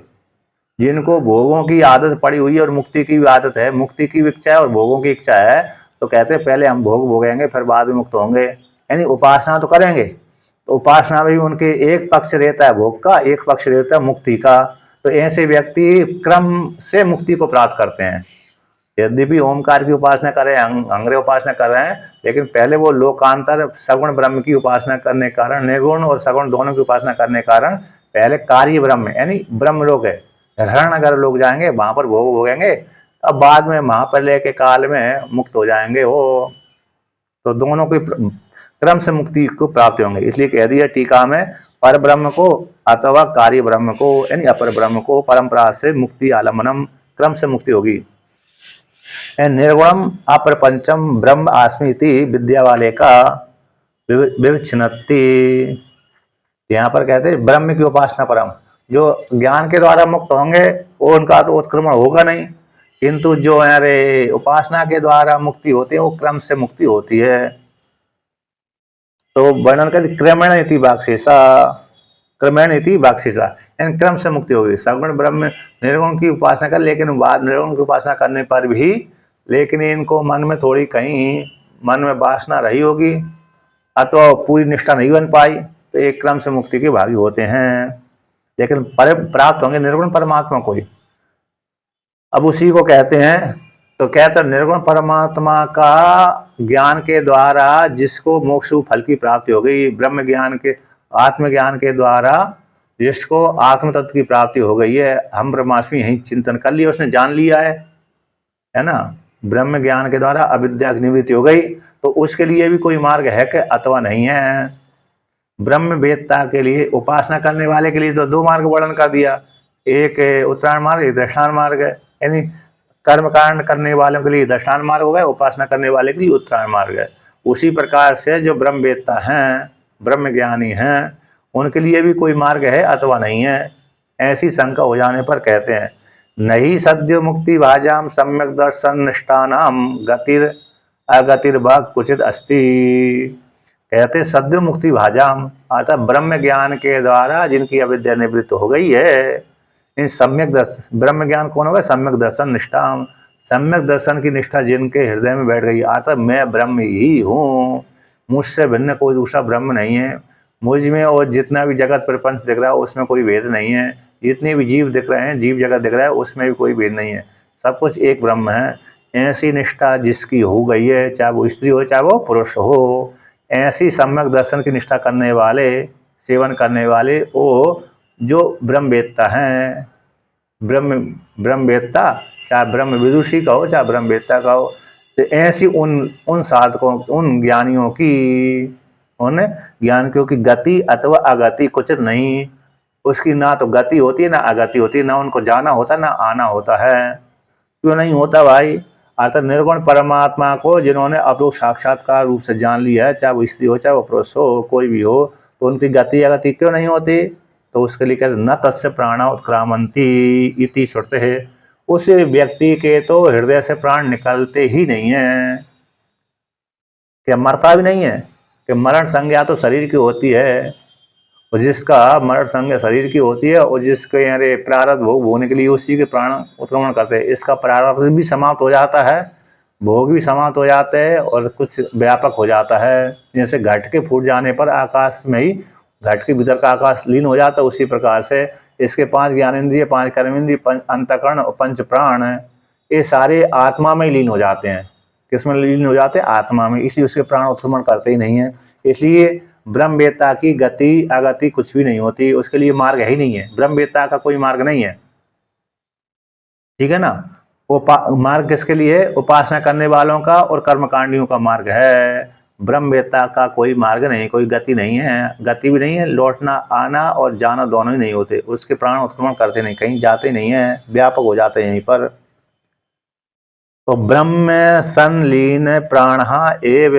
जिनको भोगों की आदत पड़ी हुई है और मुक्ति की भी आदत है, मुक्ति की भी इच्छा है और भोगों की इच्छा है, तो कहते हैं पहले हम भोग भोगेंगे फिर बाद में मुक्त होंगे। यानी उपासना तो करेंगे, तो उपासना में भी उनके एक पक्ष रहता है भोग का, एक पक्ष रहता है मुक्ति का। तो ऐसे व्यक्ति क्रम से मुक्ति को प्राप्त करते हैं। यद्यपि ओमकार की उपासना कर रहे हैं, अहंग्रह उपासना कर रहे हैं, लेकिन पहले वो लोकांतर सगुण ब्रह्म की उपासना करने के कारण, निर्गुण और सगुण दोनों की उपासना करने के कारण पहले कार्य ब्रह्म यानी ब्रह्म लोक है, हिरण्यगर लोग जाएंगे, वहां पर भोग भोगेंगे, अब बाद में महाप्रलय के काल में मुक्त हो जाएंगे वो। तो दोनों की क्रम से मुक्ति को प्राप्त होंगे। इसलिए कह दिया टीका में पर ब्रह्म को अथवा कार्य ब्रह्म को यानी अपर ब्रह्म को परंपरा से मुक्ति आलम्बनम, क्रम से मुक्ति होगी। निर्गुणम अप्रपंचम ब्रह्म आस्मीति विद्या वाले का विविच्छिन्नति। यहाँ पर कहते हैं ब्रह्म की उपासना परम, जो ज्ञान के द्वारा मुक्त होंगे वो उनका तो उत्क्रमण होगा नहीं, किंतु जो अरे उपासना के द्वारा मुक्ति होती है वो क्रम से मुक्ति होती है। तो वर्णन कर क्रमेण इति बाक्षेसा, क्रमेण इति बाक्षेसा यानी क्रम से मुक्ति होगी। सगुण ब्रह्म निर्गुण की उपासना कर, लेकिन बाद निर्गुण की उपासना करने पर भी लेकिन इनको मन में थोड़ी कहीं मन में वासना रही होगी अथवा पूरी निष्ठा नहीं बन पाई, तो एक क्रम से मुक्ति के भागी होते हैं, लेकिन प्राप्त होंगे निर्गुण परमात्मा को ही। अब उसी को कहते हैं, तो कहते निर्गुण परमात्मा का ज्ञान के द्वारा जिसको मोक्ष फल की प्राप्ति हो गई, ब्रह्म ज्ञान के आत्मज्ञान के द्वारा जिसको आत्म तत्व की प्राप्ति हो गई है, हम ब्रह्मास्मि यही चिंतन कर लिया, उसने जान लिया है ना, ब्रह्म ज्ञान के द्वारा अविद्या की निवृत्ति हो गई, तो उसके लिए भी कोई मार्ग है कि अथवा नहीं है। ब्रह्म वेत्ता के लिए, उपासना करने वाले के लिए तो दो मार्ग वर्णन कर दिया, एक उत्तरायण मार्ग, एक दक्षिणायन मार्ग है। यानी कर्म कांड करने वालों के लिए दक्षिणायन मार्ग हो गया, उपासना करने वाले के लिए उत्तरायण मार्ग है। उसी प्रकार से जो ब्रह्म वेत्ता हैं, ब्रह्म ज्ञानी हैं, उनके लिए भी कोई मार्ग है अथवा नहीं है, ऐसी शंका हो जाने पर कहते हैं नहीं सद्यो मुक्ति भाजाम सम्यक दर्शन निष्ठानाम गतिर अगतिर भाग कुचित अस्ति। कहते सद्यो मुक्ति भाजाम अर्थात ब्रह्म ज्ञान के द्वारा जिनकी अविद्या निवृत्त हो गई है, इन सम्यक दर्शन, ब्रह्म ज्ञान कौन होगा? सम्यक दर्शन निष्ठा, सम्यक दर्शन की निष्ठा जिनके हृदय में बैठ गई, अर्थात मैं ब्रह्म ही हूँ, मुझसे भिन्न कोई दूसरा ब्रह्म नहीं है, मुझ में और जितना भी जगत प्रपंच दिख रहा है उसमें कोई भेद नहीं है, जितने भी जीव दिख रहे हैं, जीव जगत दिख रहा है उसमें भी कोई भेद नहीं है, सब कुछ एक ब्रह्म है। ऐसी निष्ठा जिसकी हो गई है, चाहे वो स्त्री हो चाहे वो पुरुष हो, ऐसी सम्यक दर्शन की निष्ठा करने वाले, सेवन करने वाले, वो जो ब्रह्मवेत्ता हैं, ब्रह्मवेत्ता चाहे ब्रह्म विदुषी का हो चाहे ब्रह्मवेत्ता का हो, तो ऐसी उन साधकों, उन ज्ञानियों की, उन ज्ञानियों की गति अथवा अगति कुछ नहीं, उसकी ना तो गति होती है ना अगति होती है, ना उनको जाना होता ना आना होता है। क्यों नहीं होता भाई? अर्थात निर्गुण परमात्मा को जिन्होंने अपरोक्ष साक्षात्कार रूप से जान लिया है, चाहे वो स्त्री हो चाहे वो पुरुष हो, कोई भी हो, तो उनकी गति अगति क्यों नहीं होती? तो उसके लिए कहते न तस्य प्राण उत्क्रामंती इति श्रुते है, उस व्यक्ति के तो हृदय से प्राण निकलते ही नहीं है, क्या मरता भी नहीं है, कि मरण संज्ञा तो शरीर की होती है, और जिसका मरण संज्ञा शरीर की होती है और जिसके अरे प्रारब्ध भोग होने के लिए उसी के प्राण उत्क्रमण करते हैं, इसका प्रारब्ध भी समाप्त हो जाता है, भोग भी समाप्त हो जाते हैं और कुछ व्यापक हो जाता है। जैसे घट के फूट जाने पर आकाश में ही घट के भीतर का आकाश लीन हो जाता है, उसी प्रकार से इसके 5 ज्ञानेंद्रिय, 5 कर्मेंद्रिय, अंतःकरण और 5 प्राण, ये सारे आत्मा में ही लीन हो जाते हैं। किसमें लीन हो जाते हैं? आत्मा में, इसलिए उसके प्राण उत्क्रमण करते ही नहीं है। इसलिए ब्रह्मवेत्ता की गति अगति कुछ भी नहीं होती, उसके लिए मार्ग है ही नहीं है, ब्रह्मवेत्ता का कोई मार्ग नहीं है, ठीक है ना। वो मार्ग किसके लिए? उपासना करने वालों का और कर्मकांडियों का मार्ग है। ब्रह्मवेत्ता का कोई मार्ग नहीं, कोई गति नहीं है, गति भी नहीं है, लौटना आना और जाना दोनों ही नहीं होते, उसके प्राण उत्क्रमण करते नहीं, कहीं जाते नहीं है, व्यापक हो जाते हैं यहीं पर। तो ब्रह्म संलीन प्राण एव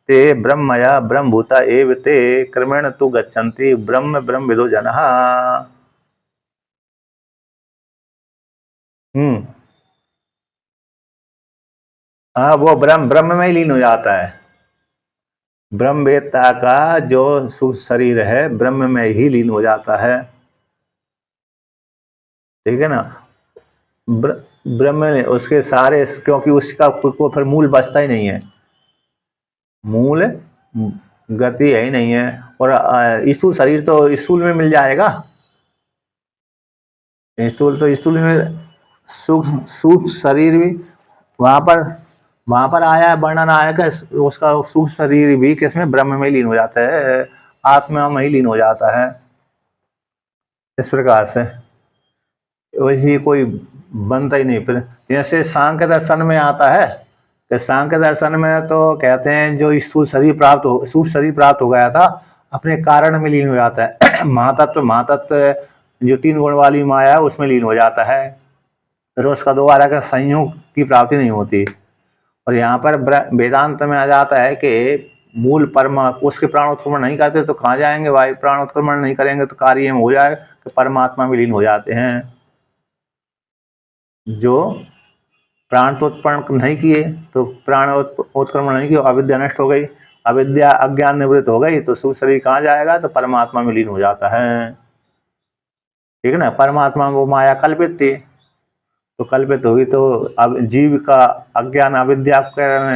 ते ब्रह्मया ब्रह्मभूता एव ते क्रमेण तु गच्छन्ति ब्रह्म ब्रह्मविदो जनः। हाँ, वो ब्रह्म ब्रह्म में ही लीन हो जाता है। ब्रह्मवेत्ता का जो सूक्ष्म शरीर है ब्रह्म में ही लीन हो जाता है, ठीक है ना। ब्रह्म में उसके सारे, क्योंकि उसका को फिर मूल बचता ही नहीं है, मूल गति है ही नहीं है। और स्थूल शरीर तो स्थूल में मिल जाएगा, स्थूल तो स्थूल में, सूक्ष्म सूक्ष्म शरीर भी वहां पर आया है, वर्णन आया कि उसका सूक्ष्म शरीर भी किसमें? ब्रह्म में लीन हो जाता है, आत्मा में ही लीन हो जाता है। इस प्रकार से वैसे कोई बनता ही नहीं। फिर जैसे सांख्य दर्शन में आता है, तो सांख्य दर्शन में तो कहते हैं जो स्थूल शरीर प्राप्त हो, सूक्ष्म शरीर प्राप्त हो गया था, अपने कारण में लीन हो जाता है। महातत्व जो 3 गुण वाली माया है उसमें लीन हो जाता है, फिर उसका दोबारा का संयोग की प्राप्ति नहीं होती। और यहाँ पर वेदांत में आ जाता है कि मूल परमा उसके प्राण उत्क्रमण नहीं करते तो कहाँ जाएंगे भाई? प्राण उत्क्रमण नहीं करेंगे तो कार्य में हो जाए तो परमात्मा में लीन हो जाते हैं। जो प्राण तो उत्पन्न नहीं किए, तो प्राण उत्क्रमण नहीं किया, अविद्या नष्ट हो गई, अविद्या अज्ञान निवृत्त हो गई, तो सूक्ष्म शरीर कहाँ जाएगा? तो परमात्मा में लीन हो जाता है, ठीक है ना। परमात्मा वो माया कल्पित थी, तो कल्पित होगी तो अब जीव का अज्ञान अविद्या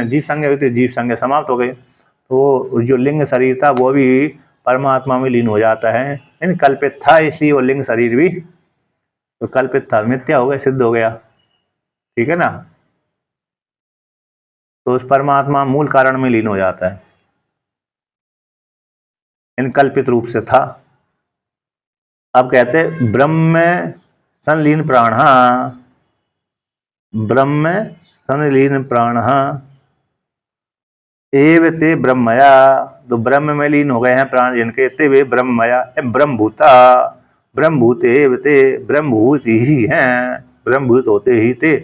जीव संज्ञा हुई थी, जीव संज्ञा समाप्त हो गई, तो जो लिंग शरीर था वो भी परमात्मा में लीन हो जाता है। यानी कल्पित था, इसलिए वो लिंग शरीर भी तो कल्पित था, मिथ्या हो गया, सिद्ध हो गया, ठीक है ना। तो उस परमात्मा मूल कारण में लीन हो जाता है, इन कल्पित रूप से था। अब कहते ब्रह्म संलीन प्राण, ब्रह्म संलीन प्राण एव ते ब्रह्मया, तो ब्रह्म में लीन हो गए हैं प्राण जिनके, ते वे ब्रह्मया ब्रह्मभूता, ब्रह्मभूत एव ते ब्रह्मभूत ही हैं, ब्रह्मभूत होते ही ते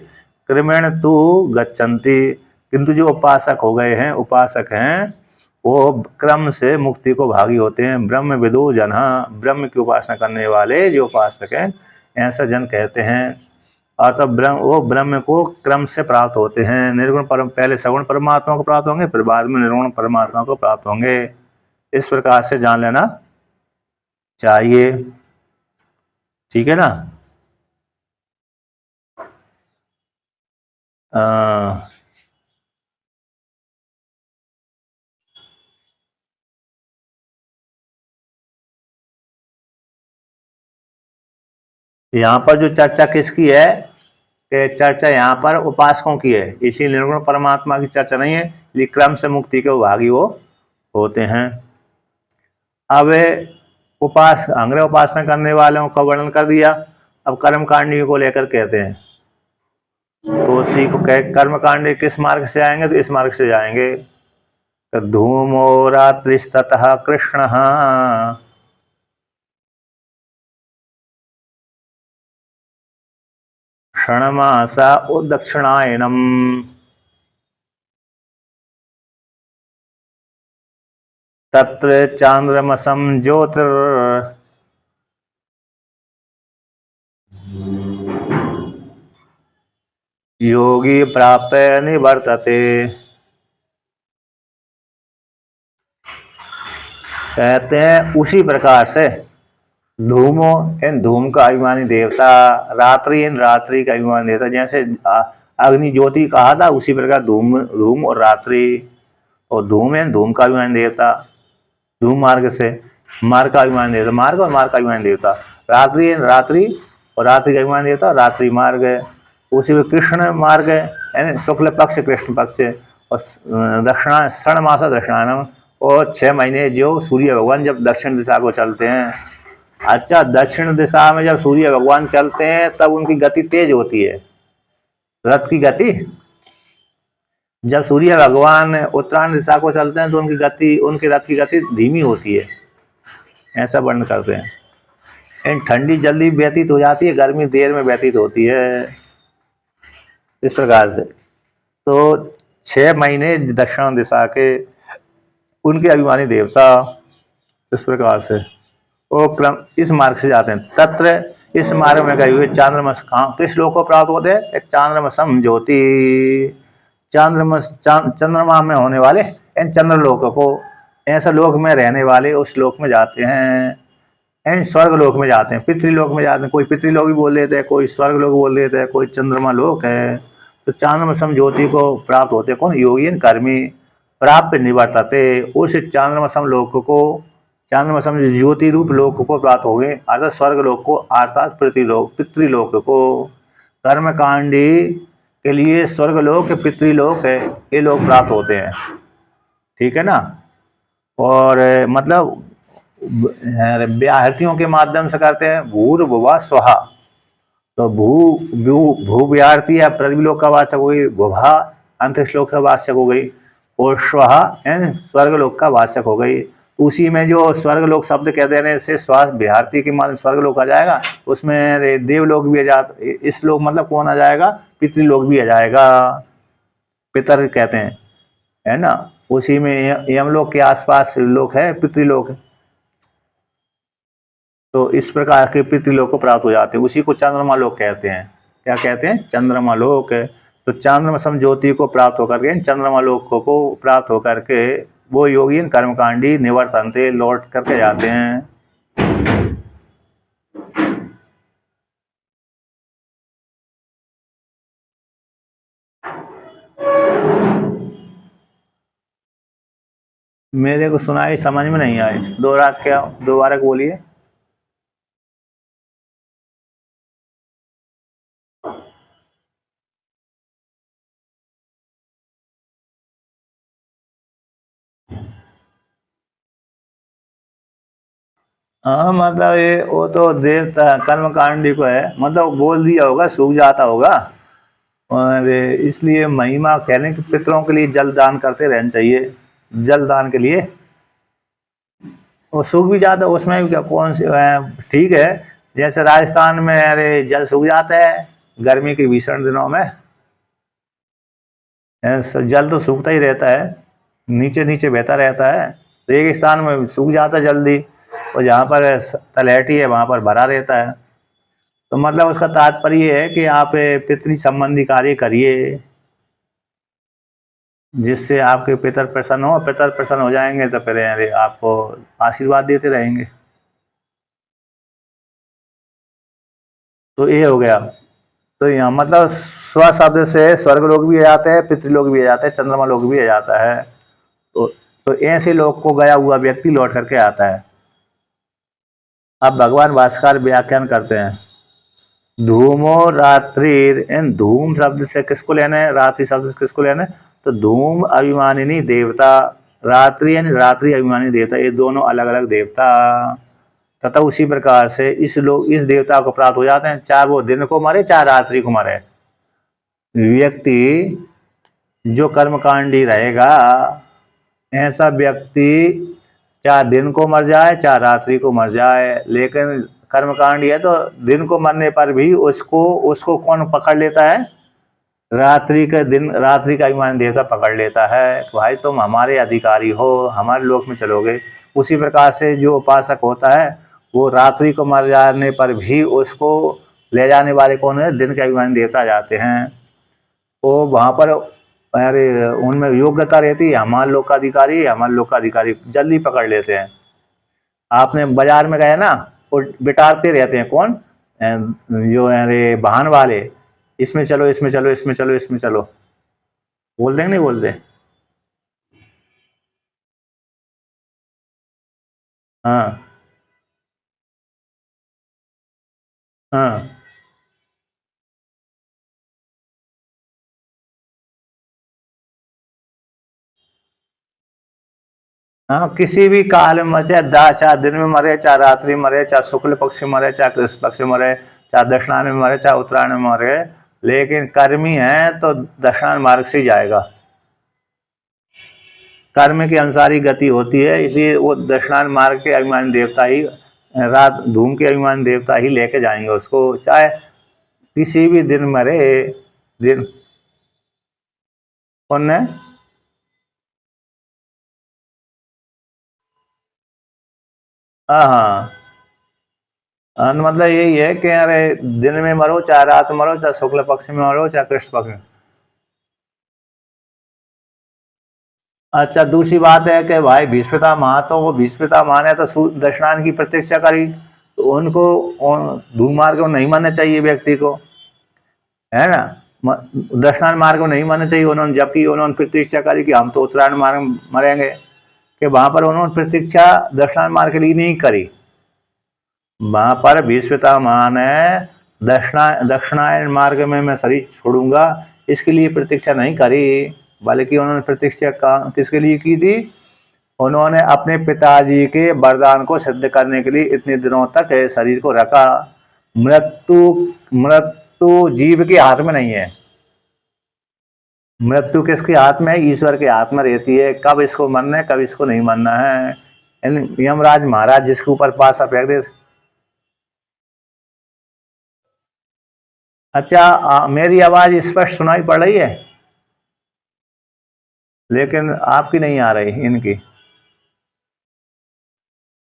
क्रमेण तु गच्छन्ति, किंतु जो उपासक हो गए हैं, उपासक हैं, वो क्रम से मुक्ति को भागी होते हैं। ब्रह्म विदो जन, ब्रह्म की उपासना करने वाले जो उपासक हैं ऐसा जन कहते हैं। और तब वो ब्रह्म को क्रम से प्राप्त होते हैं। निर्गुण परम पहले सगुण परमात्मा को प्राप्त होंगे, फिर बाद में निर्गुण परमात्मा को प्राप्त होंगे, इस प्रकार से जान लेना चाहिए, ठीक है ना। यहाँ पर जो चर्चा किसकी है, कि चर्चा यहाँ पर उपासकों की है, इसी निर्गुण परमात्मा की चर्चा नहीं है, ये क्रम से मुक्ति के भागी वो होते हैं। अब अंग्रह उपासना करने वालों का वर्णन कर दिया, अब कर्मकांडी को लेकर कहते हैं, तो उसी को कर्मकांडी किस मार्ग से आएंगे? तो इस मार्ग से जाएंगे। तो धूमो रात्रिस्ततः कृष्ण क्षणमासा उदक्षिणायनम, तत्र चांद्रमसम ज्योतिर योगी प्राप्त निवर्तते। कहते हैं उसी प्रकार से धूमो इन धूम का अभिमानी देवता, रात्रि इन रात्रि का अभिमानी देवता। जैसे अग्नि ज्योति कहा था, उसी प्रकार धूम धूम और रात्रि, और धूम इन धूम का अभिमानी देवता, धूम मार्ग से मार्ग का अभिमानी देवता, मार्ग और मार्ग का अभिमानी देवता। रात्रि इन रात्रि और रात्रि का अभिमानी देवता रात्रि मार्ग है। उसी में कृष्ण मार्ग है, यानी शुक्ल पक्ष कृष्ण पक्ष, और दक्षिणा क्षण मास दक्षिणायनम, और 6 महीने जो सूर्य भगवान जब दक्षिण दिशा को चलते हैं। अच्छा, दक्षिण दिशा में जब सूर्य भगवान चलते हैं तब उनकी गति तेज होती है, रथ की गति। जब सूर्य भगवान उत्तरायण दिशा को चलते हैं तो उनकी गति, उनके रथ की गति धीमी होती है, ऐसा वर्णन करते हैं। इन ठंडी जल्दी व्यतीत हो जाती है, गर्मी देर में व्यतीत होती है, इस प्रकार से। तो 6 महीने दक्षिण दिशा के उनके अभिमानी देवता, इस प्रकार से वो क्रम इस मार्ग से जाते हैं। तत्र इस मार्ग में गए हुए चांद्रमस कहाँ किस लोक को प्राप्त होते हैं? एक चांद्रमसम ज्योति, चंद्रमा में होने वाले इन चंद्रलोक को, ऐसा लोक में रहने वाले उस लोक में जाते हैं, इन स्वर्ग लोक में जाते हैं, पितृलोक में जाते हैं। कोई पितृलोक भी बोल देते हैं, कोई स्वर्ग लोक बोल देते हैं, कोई चंद्रमा लोक है। तो चांद्रमसम ज्योति को प्राप्त होते कौन? योगी कर्मी प्राप्त निवर्तते, उस चांद्रमसम लोक को, चांद्रमसम ज्योति रूप लोक को प्राप्त हो गए, अर्थात स्वर्ग लोक को, अर्थात पितृलोक को। कर्मकांडी के लिए स्वर्ग लोक पितृलोक है, ये लोग प्राप्त होते हैं, ठीक है ना। और मतलब व्याहृतियों के माध्यम से करते हैं भूर्भुवः स्वहा। तो भू व्याहृति या पृथ्वी लोक का वाचक हो गई, भुभा अंतरिक्ष लोक का वाचक हो गई, और स्वहा स्वर्ग लोक का वाचक हो गई। उसी में जो स्वर्ग लोक शब्द कहते हैं से स्वास्थ्य व्याहृति के माध्यम स्वर्ग लोक आ जाएगा, उसमें देवलोक भी आ जाता, इस लोक मतलब कौन आ जाएगा? पितृलोक भी आ जाएगा, पितर कहते हैं, है ना। उसी में यमलोक के आसपास लोक है पितृलोक, तो इस प्रकार के पितृलोक को प्राप्त हो जाते हैं, उसी को चंद्रमा लोक कहते हैं। क्या कहते हैं? चंद्रमा लोक। तो चंद्रमसम ज्योति को प्राप्त होकर के, चंद्रमा लोक को प्राप्त होकर के वो योगी कर्मकांडी निवर्तनते लौट करके जाते हैं। मेरे को सुनाई समझ में नहीं आई, दोबारा बोलिए। हाँ, मतलब ये वो तो देवता कर्मकांडी को है, मतलब बोल दिया होगा, सूख जाता होगा, और इसलिए महिमा कहने कि पितरों के लिए जल दान करते रहना चाहिए, जल दान के लिए। वो सूख भी जाता है, उसमें भी क्या कौन सी ठीक है। जैसे राजस्थान में अरे जल सूख जाता है गर्मी के भीषण दिनों में, जल तो सूखता ही रहता है, नीचे नीचे बहता रहता है। तो एक स्थान में सूख जाता है जल्दी, और जहाँ पर तलहटी है वहाँ पर भरा रहता है। तो मतलब उसका तात्पर्य ये है कि आप पितृ संबंधी कार्य करिए, जिससे आपके पितर प्रसन्न हो, पितर प्रसन्न हो जाएंगे तो फिर अरे आपको आशीर्वाद देते रहेंगे। तो ये हो गया। तो यहाँ मतलब स्व शब्द से स्वर्ग लोग भी आ जाते हैं, पितृलोक भी आ जाते हैं, चंद्रमा लोग भी आ जाता है। तो ऐसे लोग को गया हुआ व्यक्ति लौट करके आता है। अब भगवान भास्कर व्याख्यान करते हैं, धूमो रात्रि, इन धूम शब्द से किसको लेना है? रात्रि शब्द से किसको लेना है? तो धूम अभिमानिनी देवता, रात्रि यानी रात्रि अभिमानी देवता, ये दोनों अलग अलग देवता। तथा उसी प्रकार से इस देवता को प्राप्त हो जाते हैं, चाहे वो दिन को मरे चाहे रात्रि को मरे। व्यक्ति जो कर्मकांडी रहेगा, ऐसा व्यक्ति चाहे दिन को मर जाए चाहे रात्रि को मर जाए, लेकिन कर्मकांडी है तो दिन को मरने पर भी उसको कौन पकड़ लेता है? रात्रि का अभिमान देवता पकड़ लेता है कि भाई तुम हमारे अधिकारी हो, हमारे लोक में चलोगे। उसी प्रकार से जो उपासक होता है वो रात्रि को मर जाने पर भी उसको ले जाने वाले कौन है? दिन के अभिमान देवता जाते हैं। वो वहाँ पर अरे उनमें योग्यता रहती है, हमारे लोक का अधिकारी, हमारे लोक का अधिकारी जल्दी पकड़ लेते हैं। आपने बाजार में गए ना, वो बिटारते रहते हैं कौन? जो अरे वाहन वाले, इसमें चलो, इसमें चलो, इसमें चलो, इसमें चलो, बोल देंगे नहीं बोलते? हाँ, हाँ, हाँ, किसी भी काल में मरे, चाहे दिन में मरे, चाहे रात्रि मरे, चाहे शुक्ल पक्ष में मरे, चाहे कृष्ण पक्ष में मरे, चाहे दक्षिणायन में मरे, चाहे उत्तरायण में मरे, लेकिन कर्मी है तो दक्षिणायन मार्ग से ही जाएगा। कर्म के अनुसार ही गति होती है, इसलिए वो दक्षिणायन मार्ग के अभिमानी देवता ही, रात धूम के अभिमानी देवता ही लेके जाएंगे उसको, चाहे किसी भी दिन मरे। दिन कौन है? हाँ, हाँ, मतलब यही है कि अरे दिन में मरो, चाहे रात में मरो, चाहे शुक्ल पक्ष में मरो, चाहे कृष्ण पक्ष में। अच्छा, दूसरी बात है कि भाई भीष्मता माँ, तो वो भीष्मता माँ ने तो दशनान की प्रतीक्षा करी, तो उनको धूम मार्ग को नहीं मानना चाहिए व्यक्ति को, है ना? दशनान मार्ग को नहीं मानना चाहिए उन्होंने, जबकि उन्होंने प्रतीक्षा करी कि हम तो उत्तरायण मार्ग में मरेंगे, कि वहां पर उन्होंने प्रतीक्षा दशनान मार्ग के लिए नहीं करी। वहां पर भीष्मता माँ ने दक्षिणायन मार्ग में मैं शरीर छोड़ूंगा इसके लिए प्रतीक्षा नहीं करी, बल्कि उन्होंने प्रतीक्षा किसके लिए की थी? उन्होंने अपने पिताजी के वरदान को सिद्ध करने के लिए इतने दिनों तक शरीर को रखा। मृत्यु मृत्यु जीव के हाथ में नहीं है। मृत्यु किसके हाथ में है? ईश्वर के हाथ में रहती है, कब इसको मरना है, कब इसको नहीं मरना है। यमराज महाराज जिसके ऊपर पासा फेंक दे। अच्छा, मेरी आवाज स्पष्ट सुनाई पड़ रही है, लेकिन आपकी नहीं आ रही, इनकी।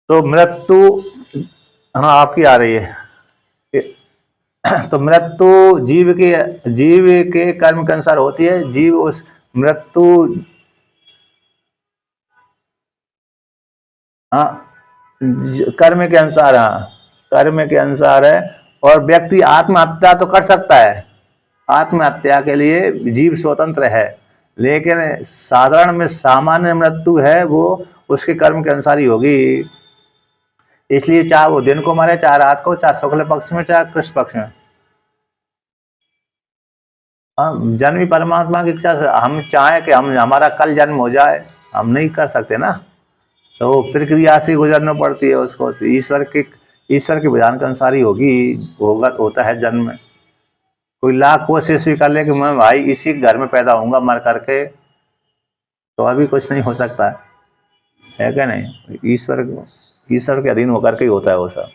तो मृत्यु, हाँ आपकी आ रही है। तो मृत्यु जीव के कर्म के अनुसार होती है। जीव उस मृत्यु, हाँ, कर्म के अनुसार, हाँ, कर्म के अनुसार है। और व्यक्ति आत्महत्या तो कर सकता है, आत्महत्या के लिए जीव स्वतंत्र है, लेकिन साधारण में सामान्य मृत्यु है वो उसके कर्म के अनुसार ही होगी। इसलिए चाहे वो दिन को मरे, चाहे रात को, चाहे शुक्ल पक्ष में, चाहे कृष्ण पक्ष में। हम जन्म ही परमात्मा की इच्छा से, हम चाहें कि हम हमारा कल जन्म हो जाए, हम नहीं कर सकते ना, तो वो प्रक्रिया से गुजरना पड़ती है उसको। तो ईश्वर के विधान के अनुसार ही होता है जन्म। कोई लाख कोशिश भी कर ले कि मैं भाई इसी घर में पैदा होऊंगा मर करके, तो अभी कुछ नहीं हो सकता है क्या नहीं? ईश्वर के अधीन होकर के ही होता है वो सब।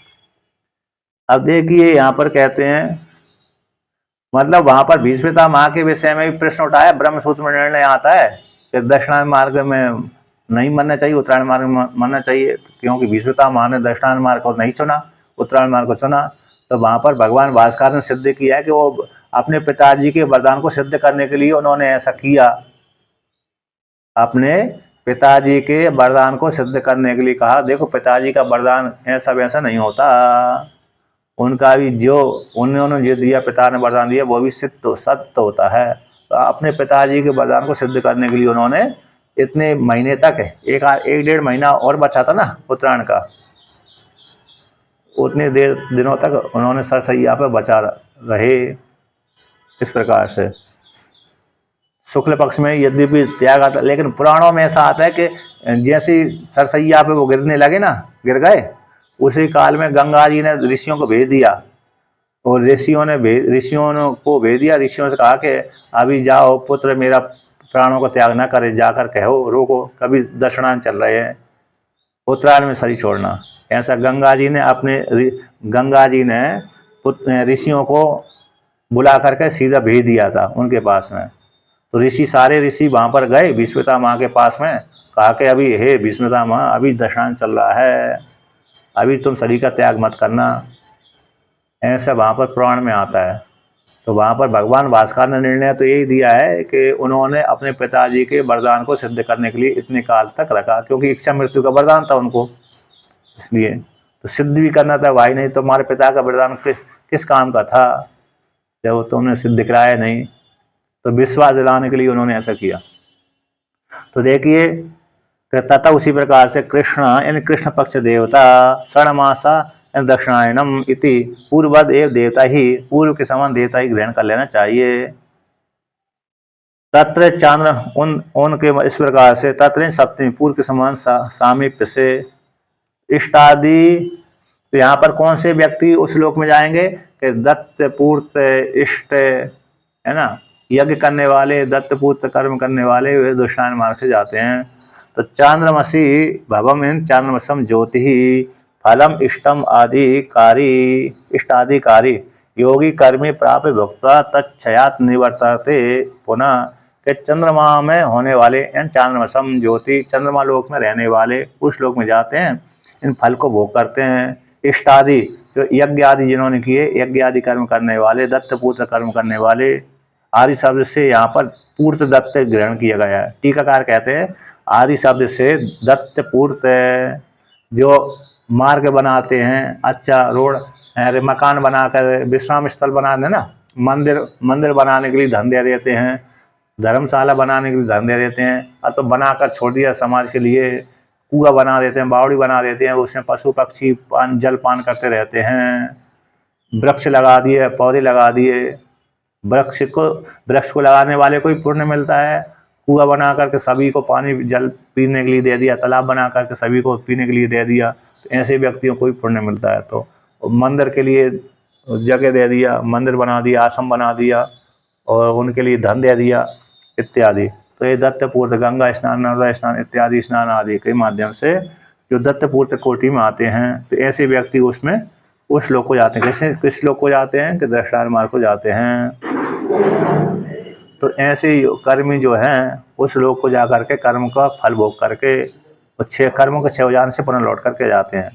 अब देखिए यहाँ पर कहते हैं, मतलब वहां पर भीष्मता माँ के विषय में भी प्रश्न उठाया, ब्रह्म सूत्र में निर्णय आता है कि दक्षिणायन मार्ग में नहीं मरना चाहिए, उत्तरायण मार्ग में मरना चाहिए, क्योंकि भीष्मता माँ ने दक्षिणायन मार्ग को नहीं चुना, उत्तरायण मार्ग को चुना। तो वहां पर भगवान भास्कर ने सिद्ध किया है कि वो अपने पिताजी के वरदान को सिद्ध करने के लिए उन्होंने ऐसा किया, अपने पिताजी के वरदान को सिद्ध करने के लिए कहा। देखो पिताजी का वरदान ऐसा वैसा नहीं होता, उनका भी जो उन्होंने जो दिया, पिता ने वरदान दिया, वो भी सिद्ध सत्य होता है। तो अपने पिताजी के वरदान को सिद्ध करने के लिए उन्होंने इतने महीने तक, एक डेढ़ महीना और बचा था ना उत्तरायण का, उतने देर दिनों तक उन्होंने सरसैया पर बचा रहे। इस प्रकार से शुक्ल पक्ष में यद्यपि त्याग आता, लेकिन पुराणों में ऐसा आता है कि जैसे सरसैया पे वो गिरने लगे ना, गिर गए, उसी काल में गंगा जी ने ऋषियों को भेज दिया, और ऋषियों को भेज दिया। ऋषियों से कहा कि अभी जाओ पुत्र मेरा प्राणों को त्याग ना करे, जाकर कहो रोको, कभी दक्षिणायन चल रहे हैं, उत्तरायण में शरीर छोड़ना। ऐसा गंगा जी ने ऋषियों को बुला करके सीधा भेज दिया था उनके पास में। तो ऋषि, सारे ऋषि वहाँ पर गए भीष्मपिता माँ के पास में, कहा कि अभी हे भीष्मपिता माँ, अभी दशांत चल रहा है, अभी तुम शरीर का त्याग मत करना, ऐसा वहाँ पर पुराण में आता है। तो वहाँ पर भगवान भास्कर ने निर्णय तो यही दिया है कि उन्होंने अपने पिताजी के वरदान को सिद्ध करने के लिए इतने काल तक रखा, क्योंकि इच्छा मृत्यु का वरदान था उनको, इसलिए तो सिद्ध भी करना था भाई, नहीं तो हमारे पिता का वरदान किस काम का था जब तुमने सिद्ध कराया नहीं। तो विश्वास दिलाने के लिए उन्होंने ऐसा किया। तो देखिए, तथा उसी प्रकार से कृष्ण यानी कृष्ण पक्ष देवता षणमासा दक्षिणायनम इति पूर्ववद एव देवता ही, पूर्व के समान देवता ही ग्रहण कर लेना चाहिए। तत्र चांद्र उनके इस प्रकार से तत्र सप्तमी पूर्व के समान सामीप्य से इष्टादि। तो यहाँ पर कौन से व्यक्ति उस लोक में जाएंगे कि दत्त पूर्त इष्ट, है ना, यज्ञ करने वाले, दत्त पूर्त कर्म करने वाले वे दुष्टान मार्ग से जाते हैं। तो चांद्रमसी भवम चांद्रमसम ज्योति फलम इष्टम आदिकारी, इष्टाधिकारी योगी कर्मी प्राप्त भुक्ता तत्क्षयात निवर्तते पुनः, के चंद्रमा में होने वाले यानी चांद्रमसम ज्योति, चंद्रमा लोक में रहने वाले उस लोक में जाते हैं, इन फल को भोग करते हैं। इष्टादि जो यज्ञ आदि जिन्होंने किए, यज्ञ आदि कर्म करने वाले, दत्त पूर्त कर्म करने वाले, आदि शब्द से यहाँ पर पूर्त दत्त ग्रहण किया गया है। टीकाकार कहते हैं आदि शब्द से दत्त पूर्त, जो मार्ग बनाते हैं, अच्छा रोड, अरे मकान बनाकर, विश्राम स्थल बना देना, मंदिर बनाने के लिए धन दे देते हैं, धर्मशाला बनाने के लिए धन दे देते हैं, अब तो बनाकर छोड़ दिया समाज के लिए, कुआं बना देते हैं, बावड़ी बना देते हैं, उसमें पशु पक्षी जल पान करते रहते हैं, वृक्ष लगा दिए, पौधे लगा दिए, वृक्ष को लगाने वाले को ही पुण्य मिलता है, कुआं बना करके सभी को पानी जल पीने के लिए दे दिया, तालाब बना करके सभी को पीने के लिए दे दिया, तो ऐसे व्यक्तियों को ही पुण्य मिलता है। तो मंदिर के लिए जगह दे दिया, मंदिर बना दिया, आश्रम बना दिया और उनके लिए धन दे दिया इत्यादि। तो ये दत्त पूर्त, गंगा स्नान, नर्मदा स्नान इत्यादि स्नान आदि के माध्यम से जो दत्त पूर्त कोटि में आते हैं, तो ऐसे व्यक्ति उसमें उस लोक को जाते हैं। कैसे किस लोक को जाते हैं कि दृष्टार मार्ग को जाते हैं। तो ऐसे कर्मी जो हैं उस लोक को जा करके कर्म का फल भोग करके छह कर्मों के छह हो जाने से पुनः लौट करके जाते हैं।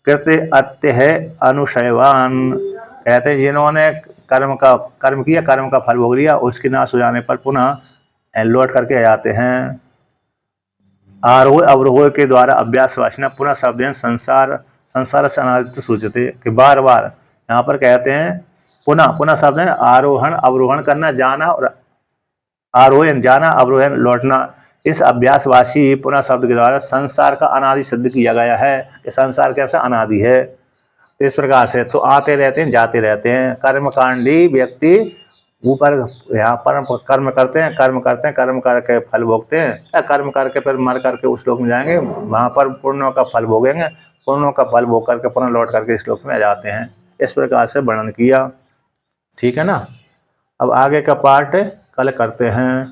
कहते अत्य है अनुशयवान, कहते हैं जिन्होंने कर्म किया, कर्म का फल भोग लिया, उसके नाश हो जाने पर पुनः लौट करके आ जाते हैं। आरोह अवरोह के द्वारा अभ्यास वासना पुनः शब्द संसार से अनादित्य सूचते, कि बार बार यहाँ पर कहते हैं पुनः शब्द है आरोहण अवरोहण करना, जाना और आरोहण जाना, अवरोहण लौटना। इस अभ्यासवासी पुनः शब्द के द्वारा संसार का अनादि सिद्ध किया गया है कि संसार कैसा अनादि है। इस प्रकार से तो आते रहते हैं, जाते रहते हैं। कर्मकांडी व्यक्ति ऊपर यहाँ पर कर्म करते हैं, कर्म करके फल भोगते हैं, या कर्म करके फिर मर करके उस लोक में जाएंगे, वहाँ पर पुण्यों का फल भोगेंगे, पुण्यों का फल भोग करके पुनः लौट करके इस लोक में आ जाते हैं। इस प्रकार से वर्णन किया, ठीक है ना। अब आगे का पार्ट कल करते हैं।